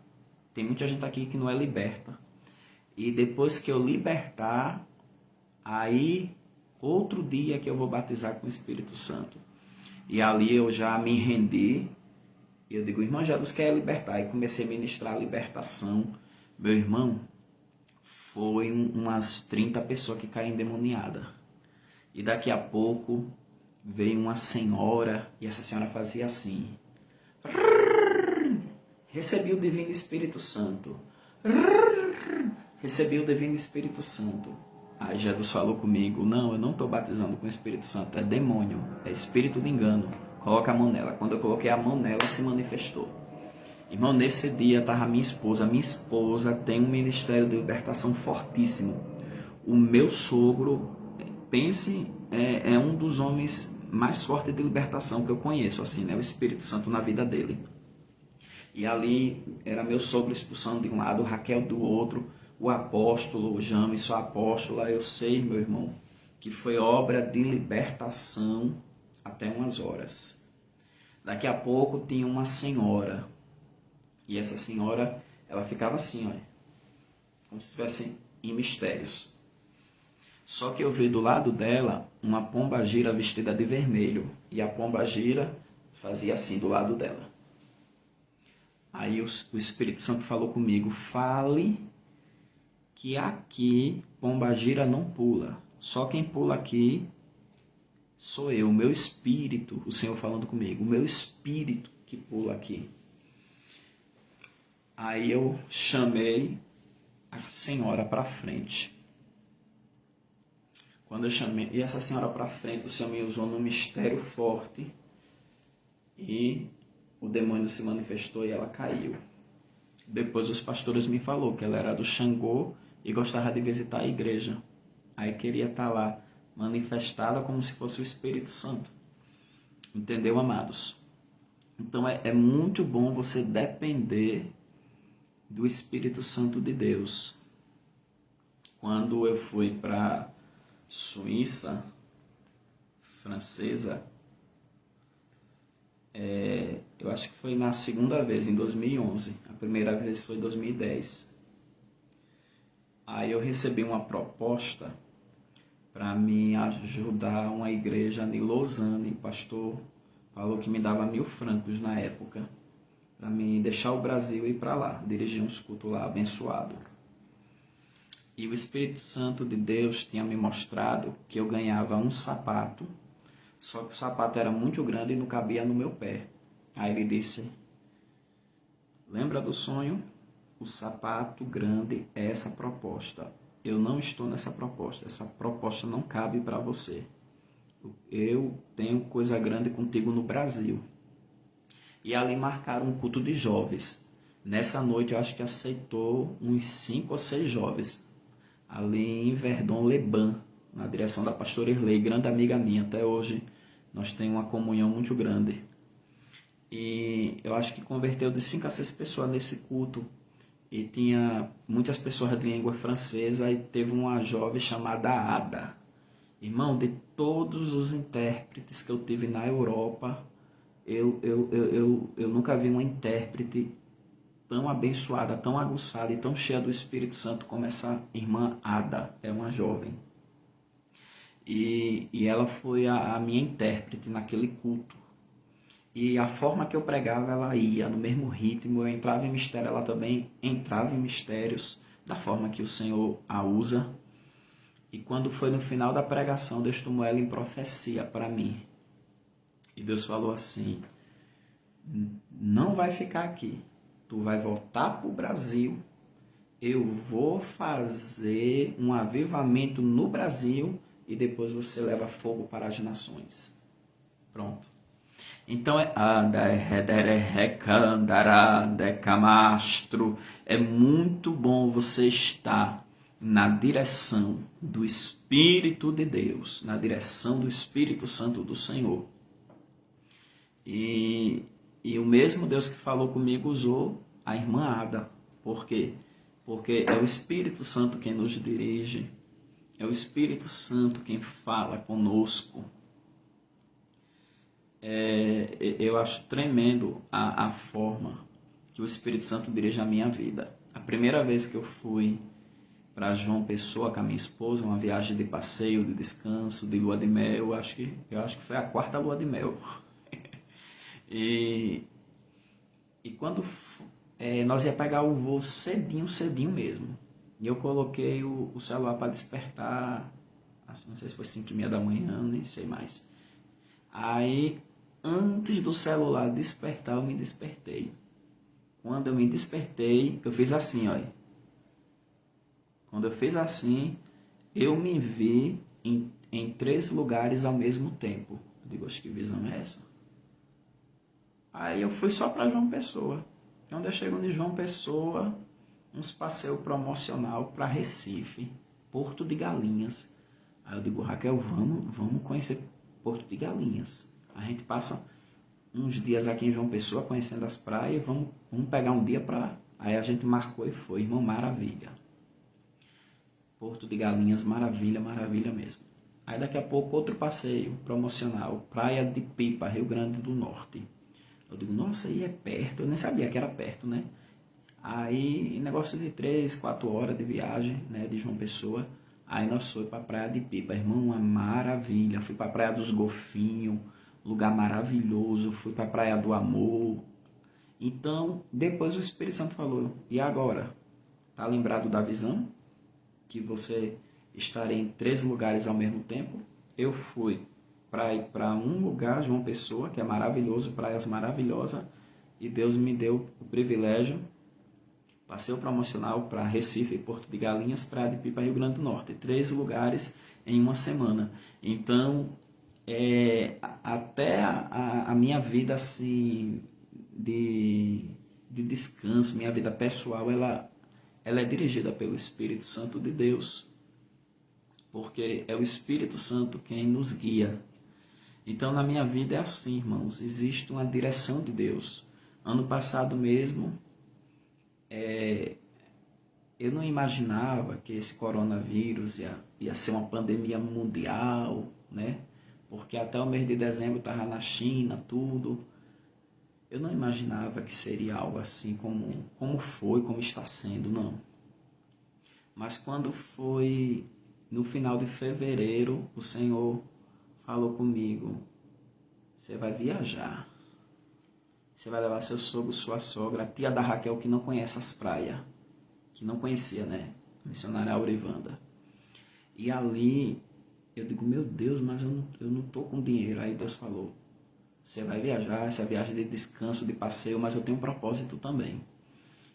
Tem muita gente aqui que não é liberta. E depois que eu libertar, aí outro dia que eu vou batizar com o Espírito Santo. E ali eu já me rendi. E eu digo, irmão, Jesus quer libertar. E comecei a ministrar a libertação. Meu irmão, foi umas 30 pessoas que caíram endemoniadas. E daqui a pouco veio uma senhora, e essa senhora fazia assim. Recebi o Divino Espírito Santo. Recebi o Divino Espírito Santo. Aí Jesus falou comigo, não, eu não estou batizando com o Espírito Santo, é demônio, é espírito de engano. Coloca a mão nela. Quando eu coloquei a mão nela, se manifestou. Irmão, nesse dia estava minha esposa. Minha esposa tem um ministério de libertação fortíssimo. O meu sogro, pense, é um dos homens mais fortes de libertação que eu conheço, assim, né? O Espírito Santo na vida dele. E ali era meu sogro expulsando de um lado, Raquel do outro, o apóstolo, o James, a apóstola. Eu sei, meu irmão, que foi obra de libertação até umas horas. Daqui a pouco tinha uma senhora. E essa senhora, ela ficava assim, olha, como se estivesse em mistérios. Só que eu vi do lado dela uma pombagira vestida de vermelho. E a pombagira fazia assim do lado dela. Aí o Espírito Santo falou comigo, fale que aqui pombagira não pula. Só quem pula aqui sou eu, o meu espírito, o Senhor falando comigo, o meu espírito que pula aqui. Aí eu chamei a senhora para frente. Quando eu chamei e essa senhora para frente, o Senhor me usou num mistério forte e o demônio se manifestou e ela caiu. Depois os pastores me falaram que ela era do Xangô e gostava de visitar a igreja. Aí queria estar lá manifestada como se fosse o Espírito Santo. Entendeu, amados? Então é muito bom você depender do Espírito Santo de Deus. Quando eu fui para Suíça francesa, eu acho que foi na segunda vez, em 2011. A primeira vez foi em 2010. Aí eu recebi uma proposta para me ajudar uma igreja em Lausanne. O pastor falou que me dava 1.000 francos na época, para me deixar o Brasil e ir para lá, dirigir uns cultos lá, abençoado. E o Espírito Santo de Deus tinha me mostrado que eu ganhava um sapato, só que o sapato era muito grande e não cabia no meu pé. Aí ele disse, lembra do sonho? O sapato grande é essa proposta. Eu não estou nessa proposta. Essa proposta não cabe para você. Eu tenho coisa grande contigo no Brasil. E ali marcaram um culto de jovens. Nessa noite eu acho que aceitou uns 5 ou 6 jovens. Ali em Verdun-les-Bains, na direção da pastora Irley, grande amiga minha. Até hoje nós temos uma comunhão muito grande. E eu acho que converteu de 5 a 6 pessoas nesse culto. E tinha muitas pessoas de língua francesa e teve uma jovem chamada Ada. Irmão, de todos os intérpretes que eu tive na Europa, eu nunca vi uma intérprete tão abençoada, tão aguçada e tão cheia do Espírito Santo como essa irmã Ada. É uma jovem. E ela foi a minha intérprete naquele culto. E a forma que eu pregava, ela ia no mesmo ritmo. Eu entrava em mistério, ela também entrava em mistérios, da forma que o Senhor a usa. E quando foi no final da pregação, Deus tomou ela em profecia para mim. E Deus falou assim, não vai ficar aqui. Tu vai voltar para o Brasil. Eu vou fazer um avivamento no Brasil e depois você leva fogo para as nações. Pronto. Então é muito bom você estar na direção do Espírito de Deus, na direção do Espírito Santo do Senhor. E o mesmo Deus que falou comigo usou a irmã Ada. Por quê? Porque é o Espírito Santo quem nos dirige, é o Espírito Santo quem fala conosco. Eu acho tremendo a forma que o Espírito Santo dirige a minha vida. A primeira vez que eu fui para João Pessoa com a minha esposa, uma viagem de passeio, de descanso, de lua de mel, eu acho que foi a 4ª lua de mel. E quando nós ia pegar o voo cedinho mesmo. E eu coloquei o celular para despertar, não sei se foi 5h30 da manhã, nem sei mais. Aí, antes do celular despertar, eu me despertei. Quando eu me despertei, eu fiz assim, olha. Quando eu fiz assim, eu me vi em 3 lugares ao mesmo tempo. Eu digo, acho que visão é essa? Aí eu fui só para João Pessoa. Quando eu chego em João Pessoa, uns passeios promocional para Recife, Porto de Galinhas. Aí eu digo, Raquel, vamos conhecer Porto de Galinhas. A gente passa uns dias aqui em João Pessoa conhecendo as praias, vamos pegar um dia para... Aí a gente marcou e foi, irmão, maravilha. Porto de Galinhas, maravilha, maravilha mesmo. Aí daqui a pouco outro passeio promocional, Praia de Pipa, Rio Grande do Norte. Eu digo, nossa, aí é perto, eu nem sabia que era perto, né? Aí, negócio de 3, 4 horas de viagem, né, de João Pessoa. Aí nós fomos para a Praia de Pipa, irmão, uma maravilha. Fui para a Praia dos Golfinhos, lugar maravilhoso. Fui para a Praia do Amor. Então, depois o Espírito Santo falou, e agora? Tá lembrado da visão? Que você estaria em 3 lugares ao mesmo tempo? Eu fui para ir para um lugar, João Pessoa, que é maravilhoso, praias maravilhosas, e Deus me deu o privilégio Passeio promocional para Recife e Porto de Galinhas, Praia de Pipa, Rio Grande do Norte. 3 lugares em uma semana. Então, até a minha vida assim, de descanso, minha vida pessoal, ela é dirigida pelo Espírito Santo de Deus. Porque é o Espírito Santo quem nos guia. Então, na minha vida é assim, irmãos. Existe uma direção de Deus. Ano passado mesmo, eu não imaginava que esse coronavírus ia ser uma pandemia mundial, né? Porque até o mês de dezembro estava na China, tudo. Eu não imaginava que seria algo assim como foi, como está sendo, não. Mas quando foi no final de fevereiro, o Senhor falou comigo: você vai viajar. Você vai levar seu sogro, sua sogra, a tia da Raquel que não conhece as praias. Que não conhecia, né? A missionária Aurivanda. E ali, eu digo, meu Deus, mas eu não tô com dinheiro. Aí Deus falou: você vai viajar, essa viagem de descanso, de passeio, mas eu tenho um propósito também.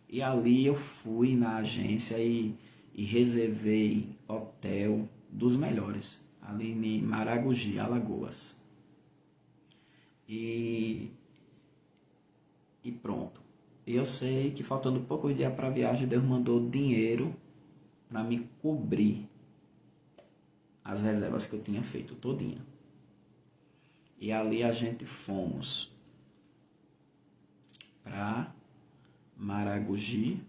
E ali eu fui na agência e reservei hotel dos melhores, ali em Maragogi, Alagoas. E pronto. Eu sei que faltando poucos dias para a viagem, Deus mandou dinheiro para me cobrir as reservas que eu tinha feito todinha. E ali a gente fomos para Maragogi,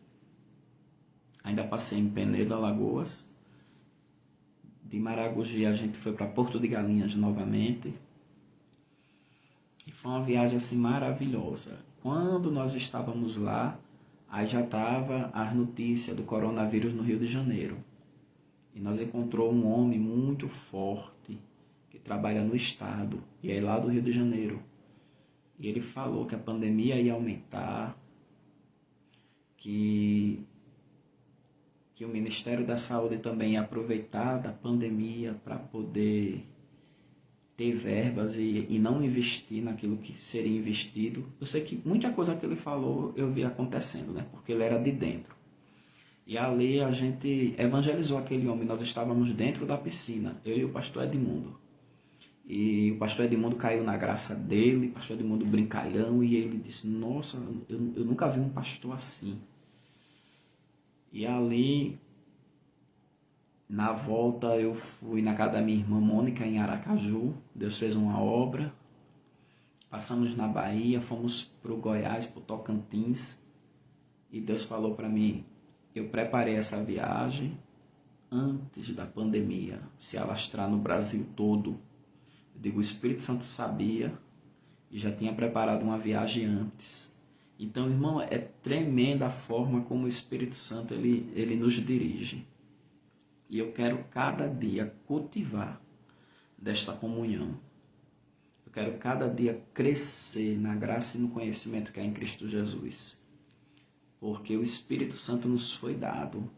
ainda passei em Penedo, Alagoas. De Maragogi a gente foi para Porto de Galinhas novamente. E foi uma viagem assim maravilhosa. Quando nós estávamos lá, aí já estava as notícias do coronavírus no Rio de Janeiro. E nós encontramos um homem muito forte, que trabalha no estado, e é lá do Rio de Janeiro. E ele falou que a pandemia ia aumentar, que o Ministério da Saúde também ia aproveitar da pandemia para poder ter verbas e não investir naquilo que seria investido. Eu sei que muita coisa que ele falou eu vi acontecendo, né? Porque ele era de dentro. E ali a gente evangelizou aquele homem. Nós estávamos dentro da piscina, eu e o pastor Edmundo. E o pastor Edmundo caiu na graça dele, o pastor Edmundo brincalhão, e ele disse: nossa, eu nunca vi um pastor assim. E ali, na volta, eu fui na casa da minha irmã Mônica, em Aracaju. Deus fez uma obra. Passamos na Bahia, fomos para o Goiás, para o Tocantins. E Deus falou para mim: eu preparei essa viagem antes da pandemia se alastrar no Brasil todo. Eu digo, o Espírito Santo sabia e já tinha preparado uma viagem antes. Então, irmão, é tremenda a forma como o Espírito Santo ele nos dirige. E eu quero cada dia cultivar desta comunhão. Eu quero cada dia crescer na graça e no conhecimento que há em Cristo Jesus. Porque o Espírito Santo nos foi dado.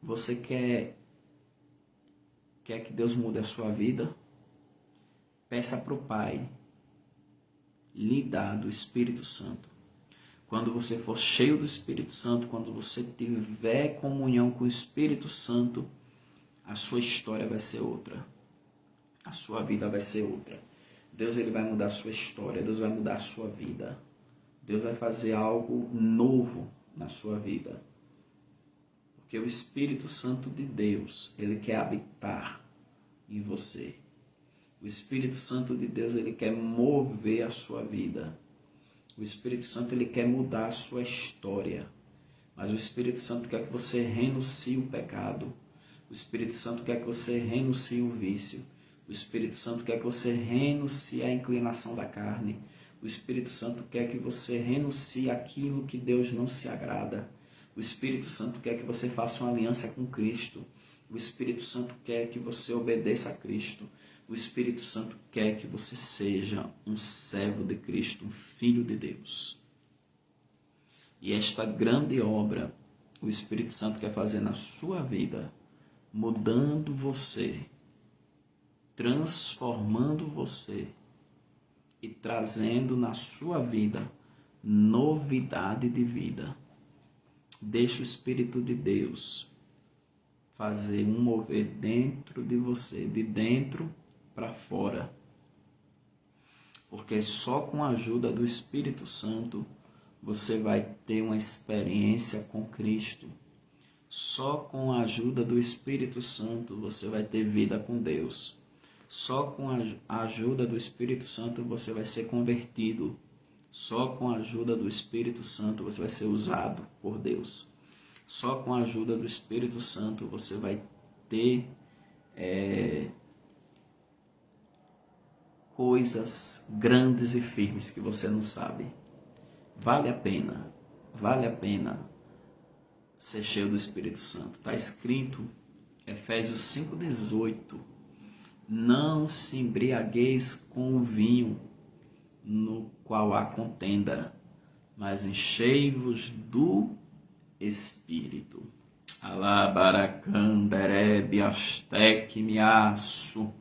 Você quer que Deus mude a sua vida? Peça para o Pai lhe dar do Espírito Santo. Quando você for cheio do Espírito Santo, quando você tiver comunhão com o Espírito Santo, a sua história vai ser outra. A sua vida vai ser outra. Deus ele vai mudar a sua história, Deus vai mudar a sua vida. Deus vai fazer algo novo na sua vida. Porque o Espírito Santo de Deus, ele quer habitar em você. O Espírito Santo de Deus, ele quer mover a sua vida. O Espírito Santo, ele quer mudar a sua história. Mas o Espírito Santo quer que você renuncie o pecado. O Espírito Santo quer que você renuncie o vício. O Espírito Santo quer que você renuncie a inclinação da carne. O Espírito Santo quer que você renuncie aquilo que Deus não se agrada. O Espírito Santo quer que você faça uma aliança com Cristo. O Espírito Santo quer que você obedeça a Cristo. O Espírito Santo quer que você seja um servo de Cristo, um filho de Deus. E esta grande obra, o Espírito Santo quer fazer na sua vida, mudando você, transformando você e trazendo na sua vida novidade de vida. Deixa o Espírito de Deus fazer um mover dentro de você, de dentro para fora. Porque só com a ajuda do Espírito Santo você vai ter uma experiência com Cristo. Só com a ajuda do Espírito Santo você vai ter vida com Deus. Só com a ajuda do Espírito Santo você vai ser convertido. Só com a ajuda do Espírito Santo você vai ser usado por Deus. Só com a ajuda do Espírito Santo você vai ter coisas grandes e firmes que você não sabe. Vale a pena ser cheio do Espírito Santo. Está escrito, Efésios 5,18, não se embriagueis com o vinho, no qual há contenda, mas enchei-vos do Espírito. Alabaracanderebe astec miaço,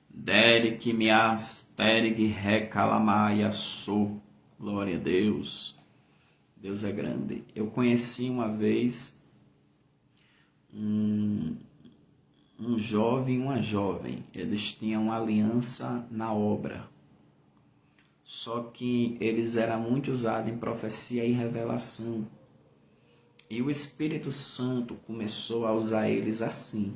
derek mias tereg recalamaia sou. Glória a Deus. Deus é grande. Eu conheci uma vez um jovem e uma jovem. Eles tinham uma aliança na obra. Só que eles eram muito usados em profecia e revelação. E o Espírito Santo começou a usar eles assim.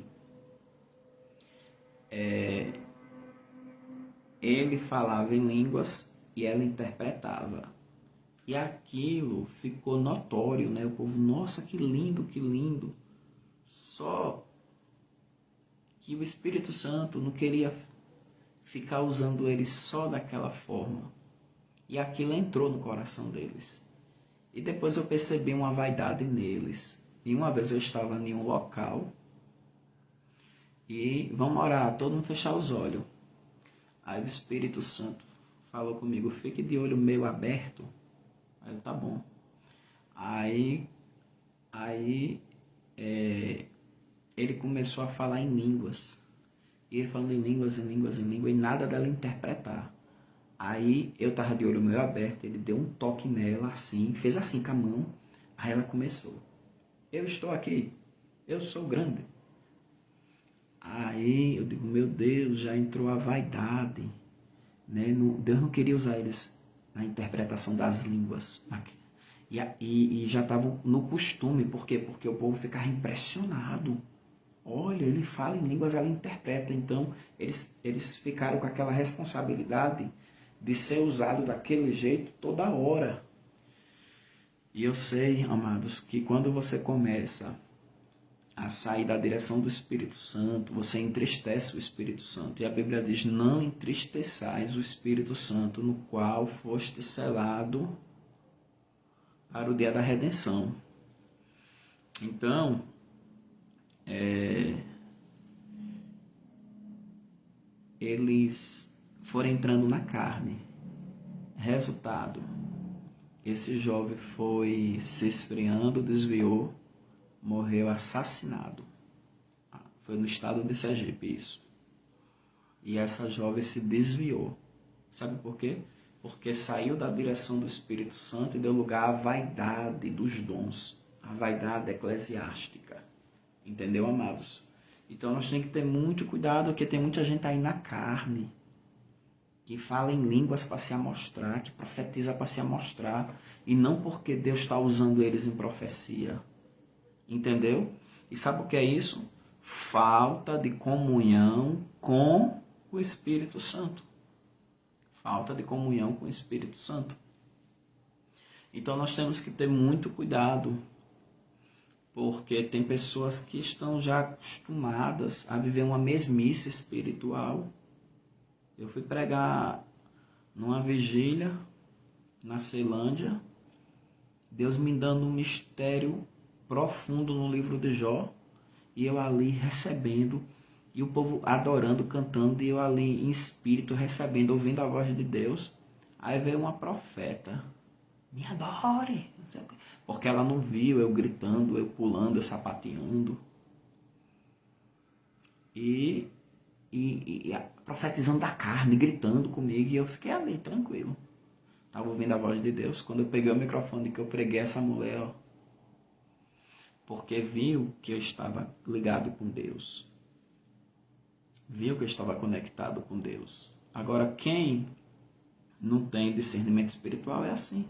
Ele falava em línguas e ela interpretava. E aquilo ficou notório, né? O povo, nossa, que lindo, que lindo. Só que o Espírito Santo não queria ficar usando eles só daquela forma. E aquilo entrou no coração deles. E depois eu percebi uma vaidade neles. E uma vez eu estava em um local e vamos orar, todo mundo fechar os olhos. Aí o Espírito Santo falou comigo, fique de olho meio aberto. Aí eu, tá bom. Aí ele começou a falar em línguas. E ele falando em línguas, e nada dela interpretar. Aí eu tava de olho meio aberto, ele deu um toque nela assim, fez assim com a mão. Aí ela começou. Eu estou aqui, eu sou grande. Aí eu digo, meu Deus, já entrou a vaidade. Né? Deus não queria usar eles na interpretação das línguas. E já estavam no costume. Por quê? Porque o povo ficava impressionado. Olha, ele fala em línguas, ela interpreta. Então, eles ficaram com aquela responsabilidade de ser usado daquele jeito toda hora. E eu sei, amados, que quando você começa a sair da direção do Espírito Santo, você entristece o Espírito Santo. E a Bíblia diz, não entristeçais o Espírito Santo, no qual foste selado para o dia da redenção. Então, eles foram entrando na carne. Resultado, esse jovem foi se esfriando, desviou, morreu assassinado. Foi no estado de Sergipe isso. E essa jovem se desviou. Sabe por quê? Porque saiu da direção do Espírito Santo e deu lugar à vaidade dos dons. A vaidade eclesiástica. Entendeu, amados? Então nós temos que ter muito cuidado, porque tem muita gente aí na carne, que fala em línguas para se amostrar, que profetiza para se amostrar, e não porque Deus está usando eles em profecia. Entendeu? E sabe o que é isso? Falta de comunhão com o Espírito Santo. Falta de comunhão com o Espírito Santo. Então nós temos que ter muito cuidado, porque tem pessoas que estão já acostumadas a viver uma mesmice espiritual. Eu fui pregar numa vigília na Ceilândia, Deus me dando um mistério profundo no livro de Jó, e eu ali recebendo, e o povo adorando, cantando, e eu ali em espírito recebendo, ouvindo a voz de Deus. Aí veio uma profeta, me adore, porque ela não viu eu gritando, eu pulando, eu sapateando, e profetizando da carne, gritando comigo, e eu fiquei ali tranquilo, estava ouvindo a voz de Deus. Quando eu peguei o microfone que eu preguei essa mulher, ó, porque viu que eu estava ligado com Deus. Viu que eu estava conectado com Deus. Agora, quem não tem discernimento espiritual é assim.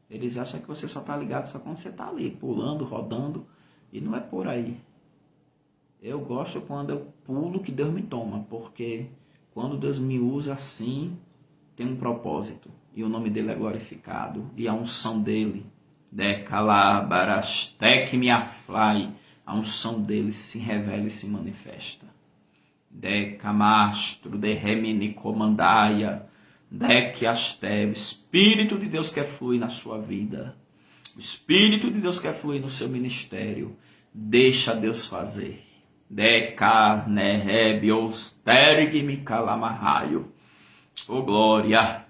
Eles acham que você só está ligado só quando você está ali, pulando, rodando, e não é por aí. Eu gosto quando eu pulo que Deus me toma, porque quando Deus me usa assim, tem um propósito, e o nome dele é glorificado, e a unção dele, Decalabarastek me aflai, a unção dele se revela e se manifesta. Decamastro, de remini comandaia, Dequiastev, Espírito de Deus quer fluir na sua vida. O Espírito de Deus quer fluir no seu ministério. Deixa Deus fazer. Decarnerebiostergmi calamahaio. Oh, glória.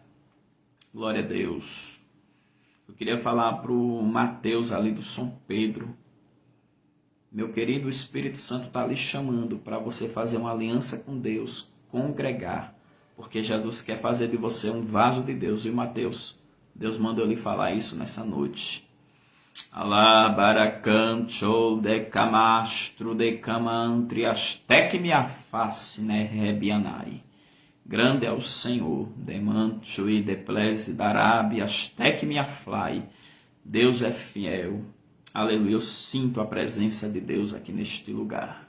Glória a Deus. Eu queria falar para o Mateus ali do São Pedro. Meu querido, o Espírito Santo está lhe chamando para você fazer uma aliança com Deus, congregar. Porque Jesus quer fazer de você um vaso de Deus, viu, Mateus? Deus mandou lhe falar isso nessa noite. Alá, baracancho, decamastro, decamantri, astec me aface, né, rebianai. Grande é o Senhor, demancho e deplese darabia, astec me aflai. Deus é fiel. Aleluia, eu sinto a presença de Deus aqui neste lugar.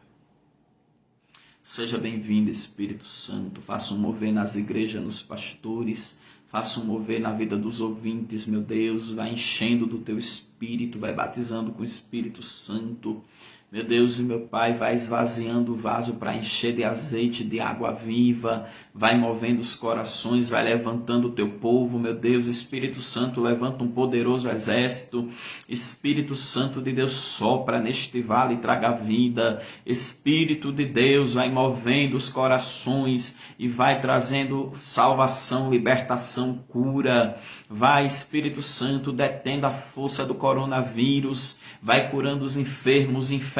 Seja bem-vindo, Espírito Santo. Faça um mover nas igrejas, nos pastores. Faça um mover na vida dos ouvintes, meu Deus. Vai enchendo do teu Espírito, vai batizando com o Espírito Santo. Meu Deus e meu Pai, vai esvaziando o vaso para encher de azeite, de água viva. Vai movendo os corações, vai levantando o teu povo, meu Deus. Espírito Santo, levanta um poderoso exército. Espírito Santo de Deus, sopra neste vale e traga vida. Espírito de Deus, vai movendo os corações e vai trazendo salvação, libertação, cura. Vai, Espírito Santo, detendo a força do coronavírus. Vai curando os enfermos, infectados,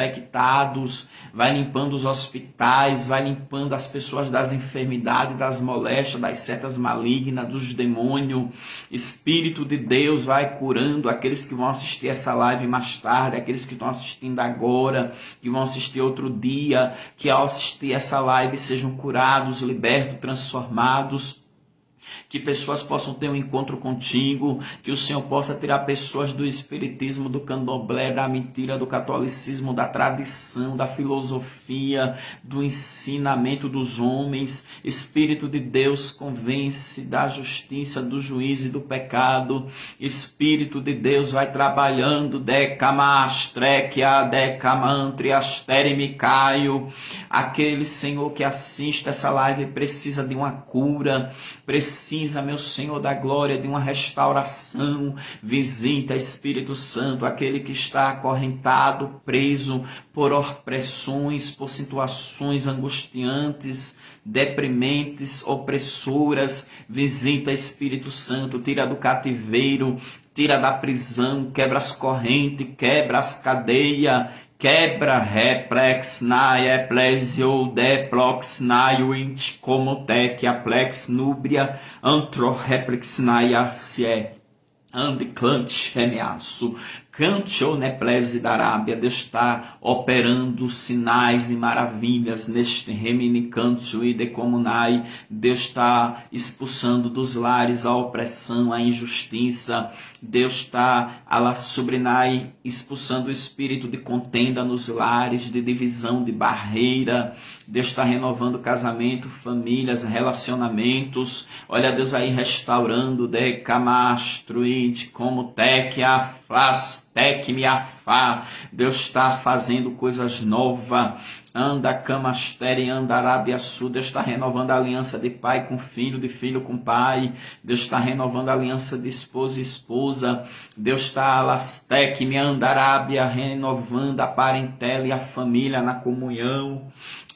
vai limpando os hospitais, vai limpando as pessoas das enfermidades, das moléstias, das setas malignas, dos demônios. Espírito de Deus vai curando aqueles que vão assistir essa live mais tarde, aqueles que estão assistindo agora, que vão assistir outro dia, que ao assistir essa live sejam curados, libertos, transformados. Que pessoas possam ter um encontro contigo, que o Senhor possa tirar pessoas do espiritismo, do candomblé, da mentira, do catolicismo, da tradição, da filosofia, do ensinamento dos homens. Espírito de Deus, convence da justiça, do juízo e do pecado. Espírito de Deus, vai trabalhando, decamastrequia, decamantri, asterimicaio. Aquele, Senhor, que assiste essa live precisa de uma cura, precisa, meu Senhor da glória, de uma restauração. Visita, Espírito Santo, aquele que está acorrentado, preso por opressões, por situações angustiantes, deprimentes, opressoras. Visita, Espírito Santo, tira do cativeiro, tira da prisão, quebra as correntes, quebra as cadeias, quebra replex nai eplesio deplox nai uint comotec aplex núbria antro replex nai asie andiclante remeaço Cantio neplese da Arábia. Deus está operando sinais e maravilhas neste reminicantio e decomunai. Deus está expulsando dos lares a opressão, a injustiça. Deus está alassobrinai, expulsando o espírito de contenda nos lares, de divisão, de barreira. Deus está renovando casamento, famílias, relacionamentos. Olha Deus aí restaurando, decamastruide, como tec afas, tec me afá. Deus está fazendo coisas novas. Anda camastere, anda Arábia Sul. Deus está renovando a aliança de pai com filho, de filho com pai. Deus está renovando a aliança de esposa e esposa. Deus está alastec, me anda Arábia, renovando a parentela e a família na comunhão.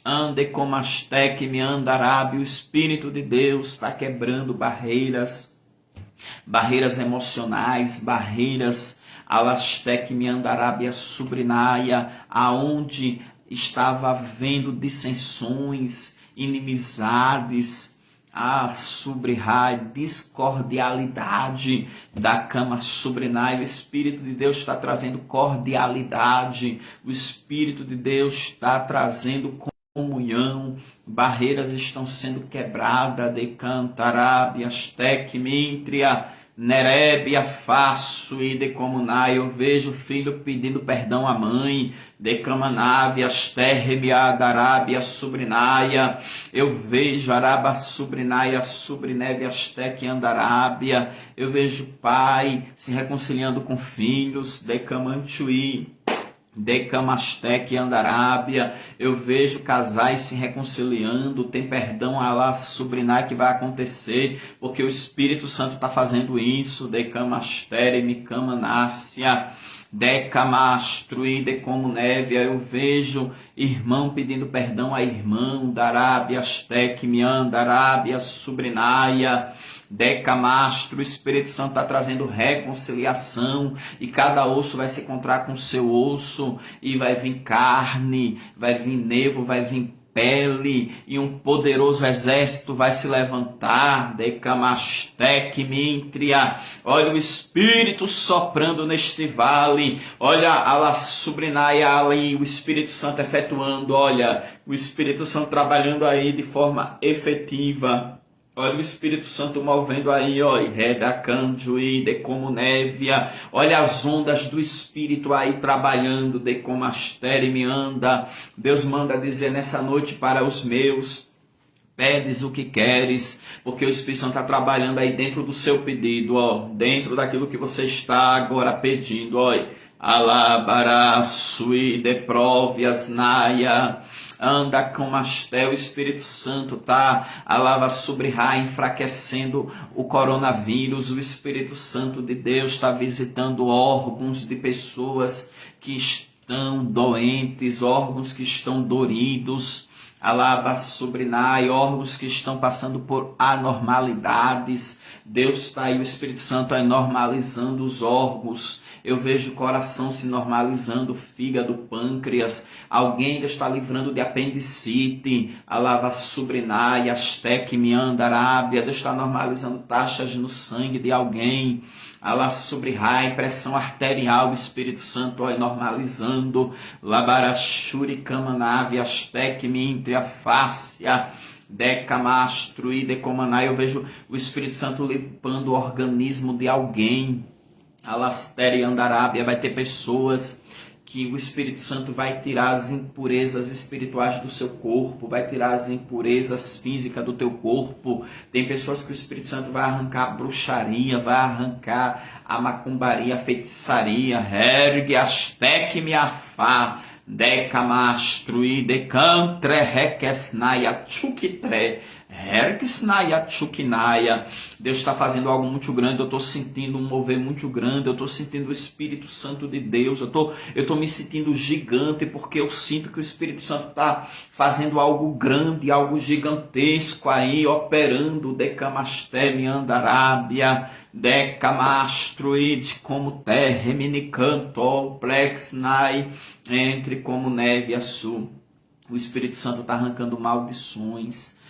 Ande como astec, me anda Arábia. O Espírito de Deus está quebrando barreiras emocionais, barreiras alastec, me anda Arábia subrinaia, aonde estava havendo dissensões, inimizades, Subrai, discordialidade da cama subrinai. O Espírito de Deus está trazendo cordialidade, o Espírito de Deus está trazendo comunhão, barreiras estão sendo quebradas, de cantarabia, astec, mintria, Nerebia faço e decomunai. Eu vejo o filho pedindo perdão à mãe, declamanave asterremia darabia subrinaia. Eu vejo araba subrinaia subrineve astec andarábia. Eu vejo pai se reconciliando com filhos, decamanchuí, Decamastec e Andarábia. Eu vejo casais se reconciliando. Tem perdão a lá subrinar que vai acontecer, porque o Espírito Santo está fazendo isso. Decamastere, Micamanácia, Decamastro e Decomunévia. Eu vejo irmão pedindo perdão a irmão. Darábia, Astec, Miandarábia, Subrinaia, Decamastro. O Espírito Santo está trazendo reconciliação, e cada osso vai se encontrar com o seu osso, e vai vir carne, vai vir nervo, vai vir pele, e um poderoso exército vai se levantar. Decamastec, Mintria. Olha o Espírito soprando neste vale. Olha a la subrinaia ali, o Espírito Santo efetuando. Olha o Espírito Santo trabalhando aí de forma efetiva. Olha o Espírito Santo movendo aí, ó, redacanjuí, de como névia. Olha as ondas do Espírito aí trabalhando, de como astere me anda. Deus manda dizer nessa noite para os meus: pedes o que queres, porque o Espírito Santo está trabalhando aí dentro do seu pedido, ó, dentro daquilo que você está agora pedindo, ó. Alabaraçui, de provias, naia. Anda com Masté, o Espírito Santo tá alava sobre Ra, enfraquecendo o coronavírus. O Espírito Santo de Deus está visitando órgãos de pessoas que estão doentes, órgãos que estão doridos. Alaba sobrinai, órgãos que estão passando por anormalidades. Deus está aí, o Espírito Santo aí normalizando os órgãos. Eu vejo o coração se normalizando, o fígado, pâncreas. Alguém ainda está livrando de apendicite. Alava sobrinai, astec, miandarábia. Deus está normalizando taxas no sangue de alguém. Alá sobre rai, pressão arterial, o Espírito Santo aí normalizando. Labarachuri, camanave, astec, mintre, afácia, decamastro e decomanai. Eu vejo o Espírito Santo limpando o organismo de alguém. Alastere e Andarábia. Vai ter pessoas que o Espírito Santo vai tirar as impurezas espirituais do seu corpo, vai tirar as impurezas físicas do teu corpo. Tem pessoas que o Espírito Santo vai arrancar a bruxaria, vai arrancar a macumbaria, a feitiçaria. Ergue astec me afá, decamastro e decantre requesnaia chuquitre. Deus está fazendo algo muito grande. Eu estou sentindo um mover muito grande. Eu estou sentindo o Espírito Santo de Deus. Eu estou me sentindo gigante, porque eu sinto que o Espírito Santo está fazendo algo grande, algo gigantesco aí, operando. Decamasteme andarábia, decamastruide como terra, minicanto, plexnai, entre como neve a sul. O Espírito Santo está arrancando maldições,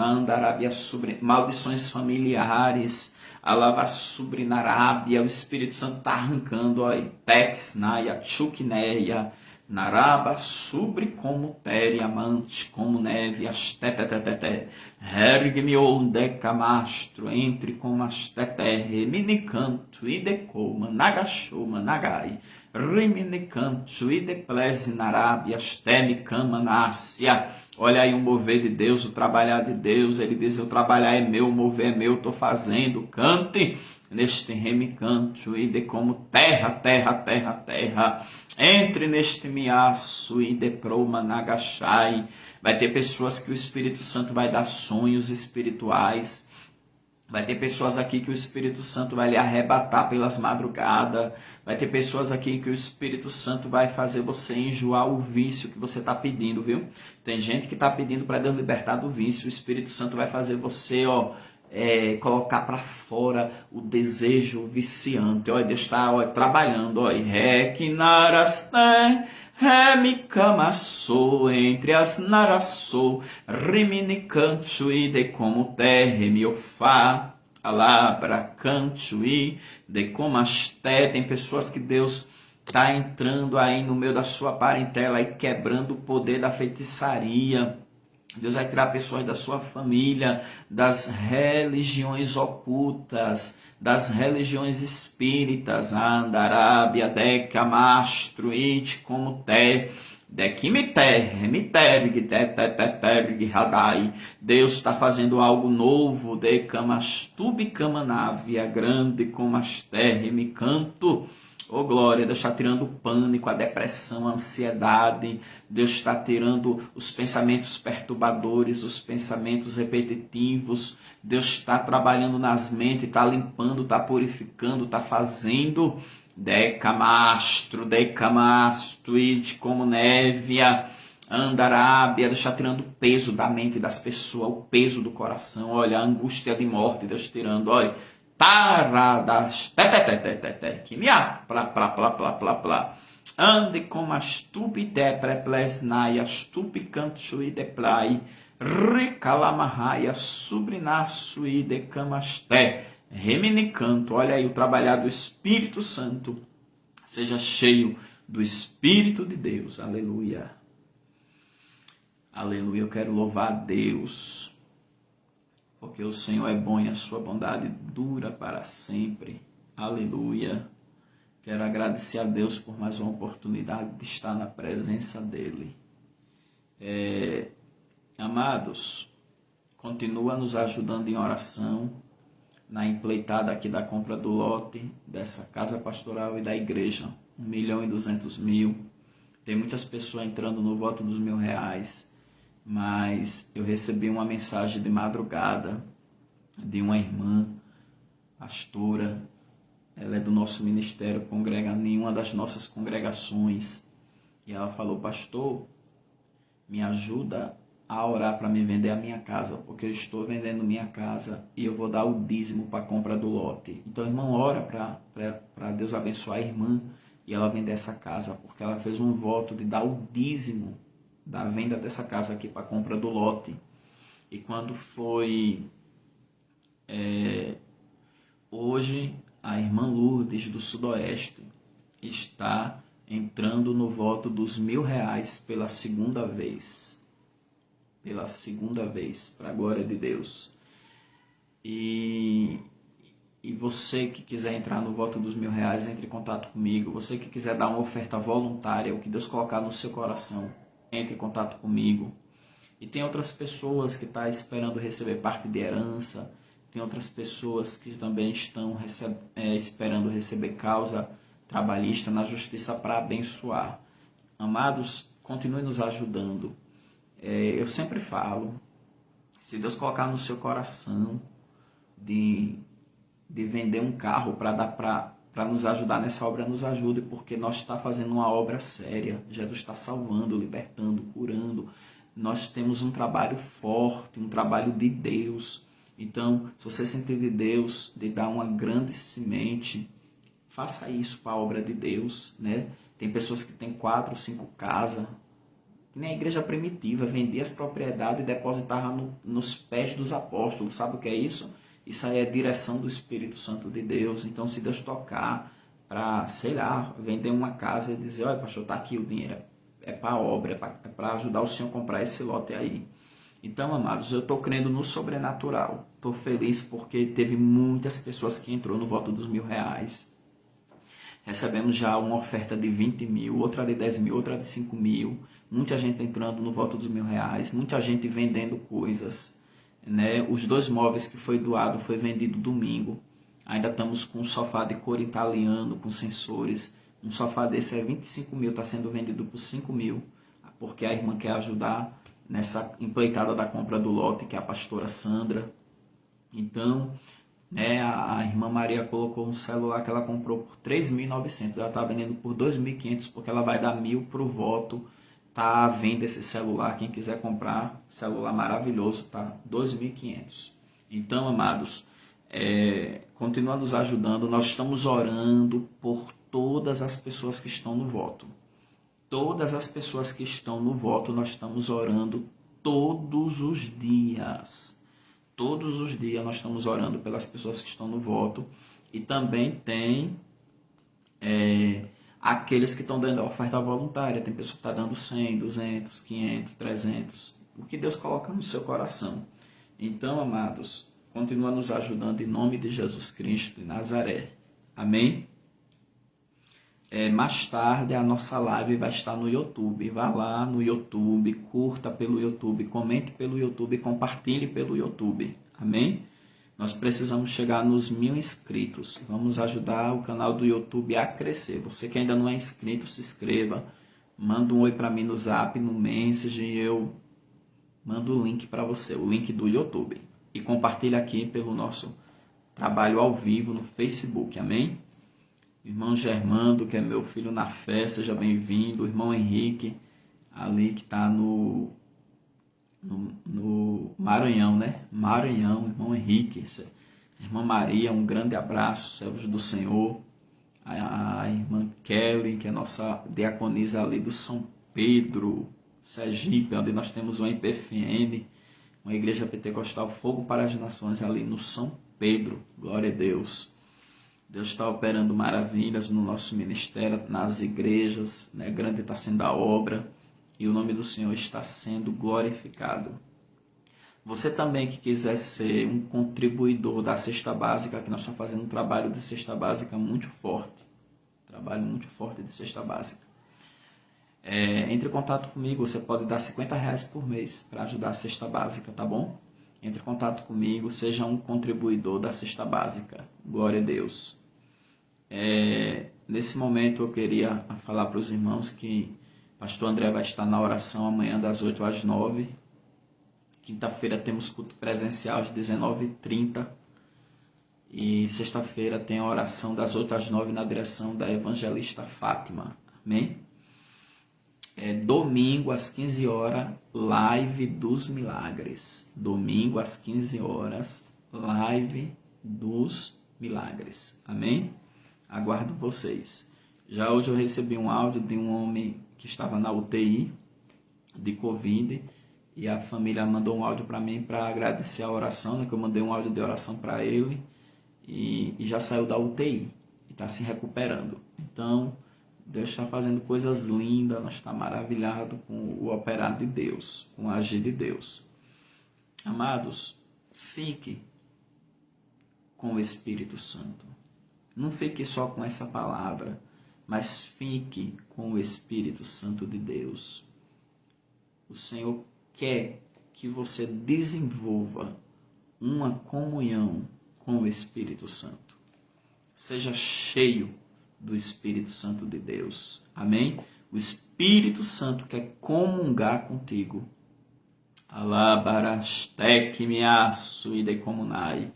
andarábia sobre maldições familiares, alava subrinarábia. O Espírito Santo está arrancando, ó, texnaia, chukneia, naraba sobre como téria, amante, como neve, astetetetete, ergue-me decamastro, entre como asteterre, minicanto, e decoma, nagachoma, nagai, riminicanto, e deplese, narabia, astemicama, nácia. Olha aí o mover de Deus, o trabalhar de Deus. Ele diz: o trabalhar é meu, o mover é meu, estou fazendo. Cante neste remicanto e de como terra, terra, terra, terra. Entre neste miaço e de proma nagachai. Vai ter pessoas que o Espírito Santo vai dar sonhos espirituais. Vai ter pessoas aqui que o Espírito Santo vai lhe arrebatar pelas madrugadas. Vai ter pessoas aqui que o Espírito Santo vai fazer você enjoar o vício que você está pedindo, viu? Tem gente que está pedindo para Deus libertar do vício. O Espírito Santo vai fazer você, colocar para fora o desejo viciante. Deus está trabalhando. Remicamassou entre as narassou, riminicantuí de como terre miofá, alabra cantuí de como asté. Tem pessoas que Deus está entrando aí no meio da sua parentela e quebrando o poder da feitiçaria. Deus vai tirar pessoas da sua família, das religiões ocultas, das religiões espíritas, andarábia, deca, mastro, it, como te, demiterg, teterg, radai. Deus está fazendo algo novo, decamastube, camanávia, grande como as terre, me canto. Oh glória, Deus está tirando o pânico, a depressão, a ansiedade. Deus está tirando os pensamentos perturbadores, os pensamentos repetitivos. Deus está trabalhando nas mentes, está limpando, está purificando, está fazendo. Decamastro, it como névia, andarábia. Deus está tirando o peso da mente das pessoas, o peso do coração. Olha, a angústia de morte, Deus tirando, olha. Taradas, que me plá. Ande como astupi tepreplesnai, astupi cantsui de plai, recalamarraia, subrinassui de camasté, reminicanto. Olha aí o trabalhar do Espírito Santo. Seja cheio do Espírito de Deus. Aleluia. Aleluia. Eu quero louvar a Deus, porque o Senhor é bom e a sua bondade dura para sempre. Aleluia. Quero agradecer a Deus por mais uma oportunidade de estar na presença dEle. Amados, continua nos ajudando em oração, na empleitada aqui da compra do lote, dessa casa pastoral e da igreja. 1.200.000. Tem muitas pessoas entrando no voto dos R$1.000. Mas eu recebi uma mensagem de madrugada de uma irmã, pastora. Ela é do nosso ministério, congrega em uma das nossas congregações. E ela falou: pastor, me ajuda a orar para me vender a minha casa, porque eu estou vendendo minha casa e eu vou dar o dízimo para a compra do lote. Então, irmã, ora para Deus abençoar a irmã e ela vender essa casa, porque ela fez um voto de dar o dízimo da venda dessa casa aqui para a compra do lote. E quando foi hoje, a irmã Lourdes do Sudoeste está entrando no voto dos R$1.000 pela segunda vez. Pela segunda vez, para a glória de Deus. E você que quiser entrar no voto dos R$1.000, entre em contato comigo. Você que quiser dar uma oferta voluntária, o que Deus colocar no seu coração, entre em contato comigo. E tem outras pessoas que estão esperando receber parte de herança. Tem outras pessoas que também estão esperando receber causa trabalhista na justiça para abençoar. Amados, continue nos ajudando. Eu sempre falo, se Deus colocar no seu coração de vender um carro para dar para nos ajudar nessa obra, nos ajude, porque nós estamos fazendo uma obra séria. Jesus está salvando, libertando, curando. Nós temos um trabalho forte, um trabalho de Deus. Então, se você sentir de Deus, de dar uma grande semente, faça isso para a obra de Deus, né? Tem pessoas que têm 4, 5 casas, que nem a igreja primitiva, vendia as propriedades e depositava nos pés dos apóstolos. Sabe o que é isso? Isso aí é direção do Espírito Santo de Deus. Então, se Deus tocar para, sei lá, vender uma casa e dizer: olha, pastor, está aqui o dinheiro, é para a obra, é para ajudar o senhor a comprar esse lote aí. Então, amados, eu estou crendo no sobrenatural. Estou feliz porque teve muitas pessoas que entrou no voto dos R$1.000. Recebemos já uma oferta de 20.000, outra de 10.000, outra de 5.000. Muita gente entrando no voto dos R$1.000, muita gente vendendo coisas, né? Os 2 móveis que foi doado foi vendido domingo. Ainda estamos com um sofá de cor italiano, com sensores. Um sofá desse é 25.000, está sendo vendido por 5.000, porque a irmã quer ajudar nessa empreitada da compra do lote, que é a pastora Sandra. Então, né, a irmã Maria colocou um celular que ela comprou por 3.900, ela está vendendo por 2.500, porque ela vai dar 1.000 para o voto. Tá à venda esse celular, quem quiser comprar, celular maravilhoso, tá 2.500. Então, amados, continua nos ajudando. Nós estamos orando por todas as pessoas que estão no voto. todas as pessoas que estão no voto, nós estamos orando todos os dias. Todos os dias nós estamos orando pelas pessoas que estão no voto. E também tem aqueles que estão dando a oferta voluntária. Tem pessoa que está dando 100, 200, 500, 300. O que Deus coloca no seu coração. Então, amados, continua nos ajudando em nome de Jesus Cristo de Nazaré. Amém? Mais tarde a nossa live vai estar no YouTube. Vá lá no YouTube, curta pelo YouTube, comente pelo YouTube, compartilhe pelo YouTube. Amém? Nós precisamos chegar nos 1000 inscritos. Vamos ajudar o canal do YouTube a crescer. Você que ainda não é inscrito, se inscreva. Manda um oi para mim no Zap, no Message, e eu mando o link para você, o link do YouTube. E compartilhe aqui pelo nosso trabalho ao vivo no Facebook. Amém? Irmão Germando, que é meu filho na fé, seja bem-vindo. O irmão Henrique, ali que está no Maranhão, né? Maranhão, irmão Henrique. Irmã Maria, um grande abraço, servos do Senhor. A irmã Kelly, que é nossa diaconisa ali do São Pedro, Sergipe, onde nós temos uma IPFN, uma Igreja Pentecostal Fogo para as Nações, ali no São Pedro. Glória a Deus. Deus está operando maravilhas no nosso ministério, nas igrejas, né? Grande está sendo a obra e o nome do Senhor está sendo glorificado. Você também que quiser ser um contribuidor da cesta básica, que nós estamos fazendo um trabalho de cesta básica muito forte. Trabalho muito forte de cesta básica. Entre em contato comigo, você pode dar R$50 por mês para ajudar a cesta básica, tá bom? Entre em contato comigo, seja um contribuidor da cesta básica. Glória a Deus. Nesse momento eu queria falar para os irmãos que pastor André vai estar na oração amanhã das 8 às 9. Quinta-feira temos culto presencial às 19h30. E sexta-feira tem a oração das 8 às 9 na direção da evangelista Fátima. Amém? Domingo às 15 horas, live dos milagres. Domingo às 15 horas, live dos milagres. Amém? Aguardo vocês. Já hoje eu recebi um áudio de um homem que estava na UTI de Covid e a família mandou um áudio para mim para agradecer a oração, né, que eu mandei um áudio de oração para ele e já saiu da UTI e está se recuperando. Então, Deus está fazendo coisas lindas, nós estamos maravilhados com o operar de Deus, com o agir de Deus. Amados, fique com o Espírito Santo. Não fique só com essa palavra, mas fique com o Espírito Santo de Deus. O Senhor quer que você desenvolva uma comunhão com o Espírito Santo. Seja cheio do Espírito Santo de Deus. Amém? O Espírito Santo quer comungar contigo. Alabarastek miaço e decomunai. O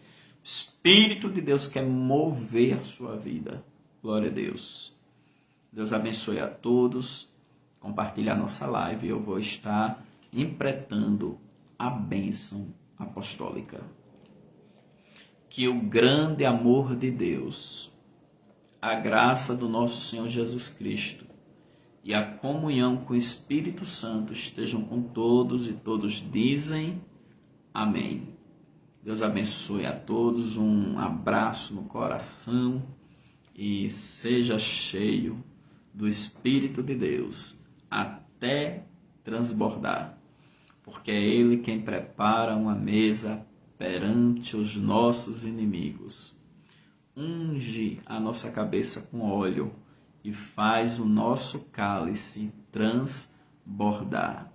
Espírito de Deus quer mover a sua vida. Glória a Deus. Deus abençoe a todos. Compartilhe a nossa live. Eu vou estar empretando a bênção apostólica. Que o grande amor de Deus, a graça do nosso Senhor Jesus Cristo e a comunhão com o Espírito Santo estejam com todos e todos dizem amém. Deus abençoe a todos, um abraço no coração e seja cheio do Espírito de Deus até transbordar, porque é Ele quem prepara uma mesa perante os nossos inimigos. Unge a nossa cabeça com óleo e faz o nosso cálice transbordar.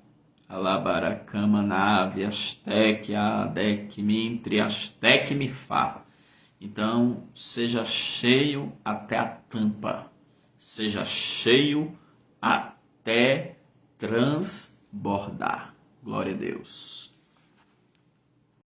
Alabaracama nave astec adec mintre astec mifá. Então, seja cheio até a tampa. Seja cheio até transbordar. Glória a Deus.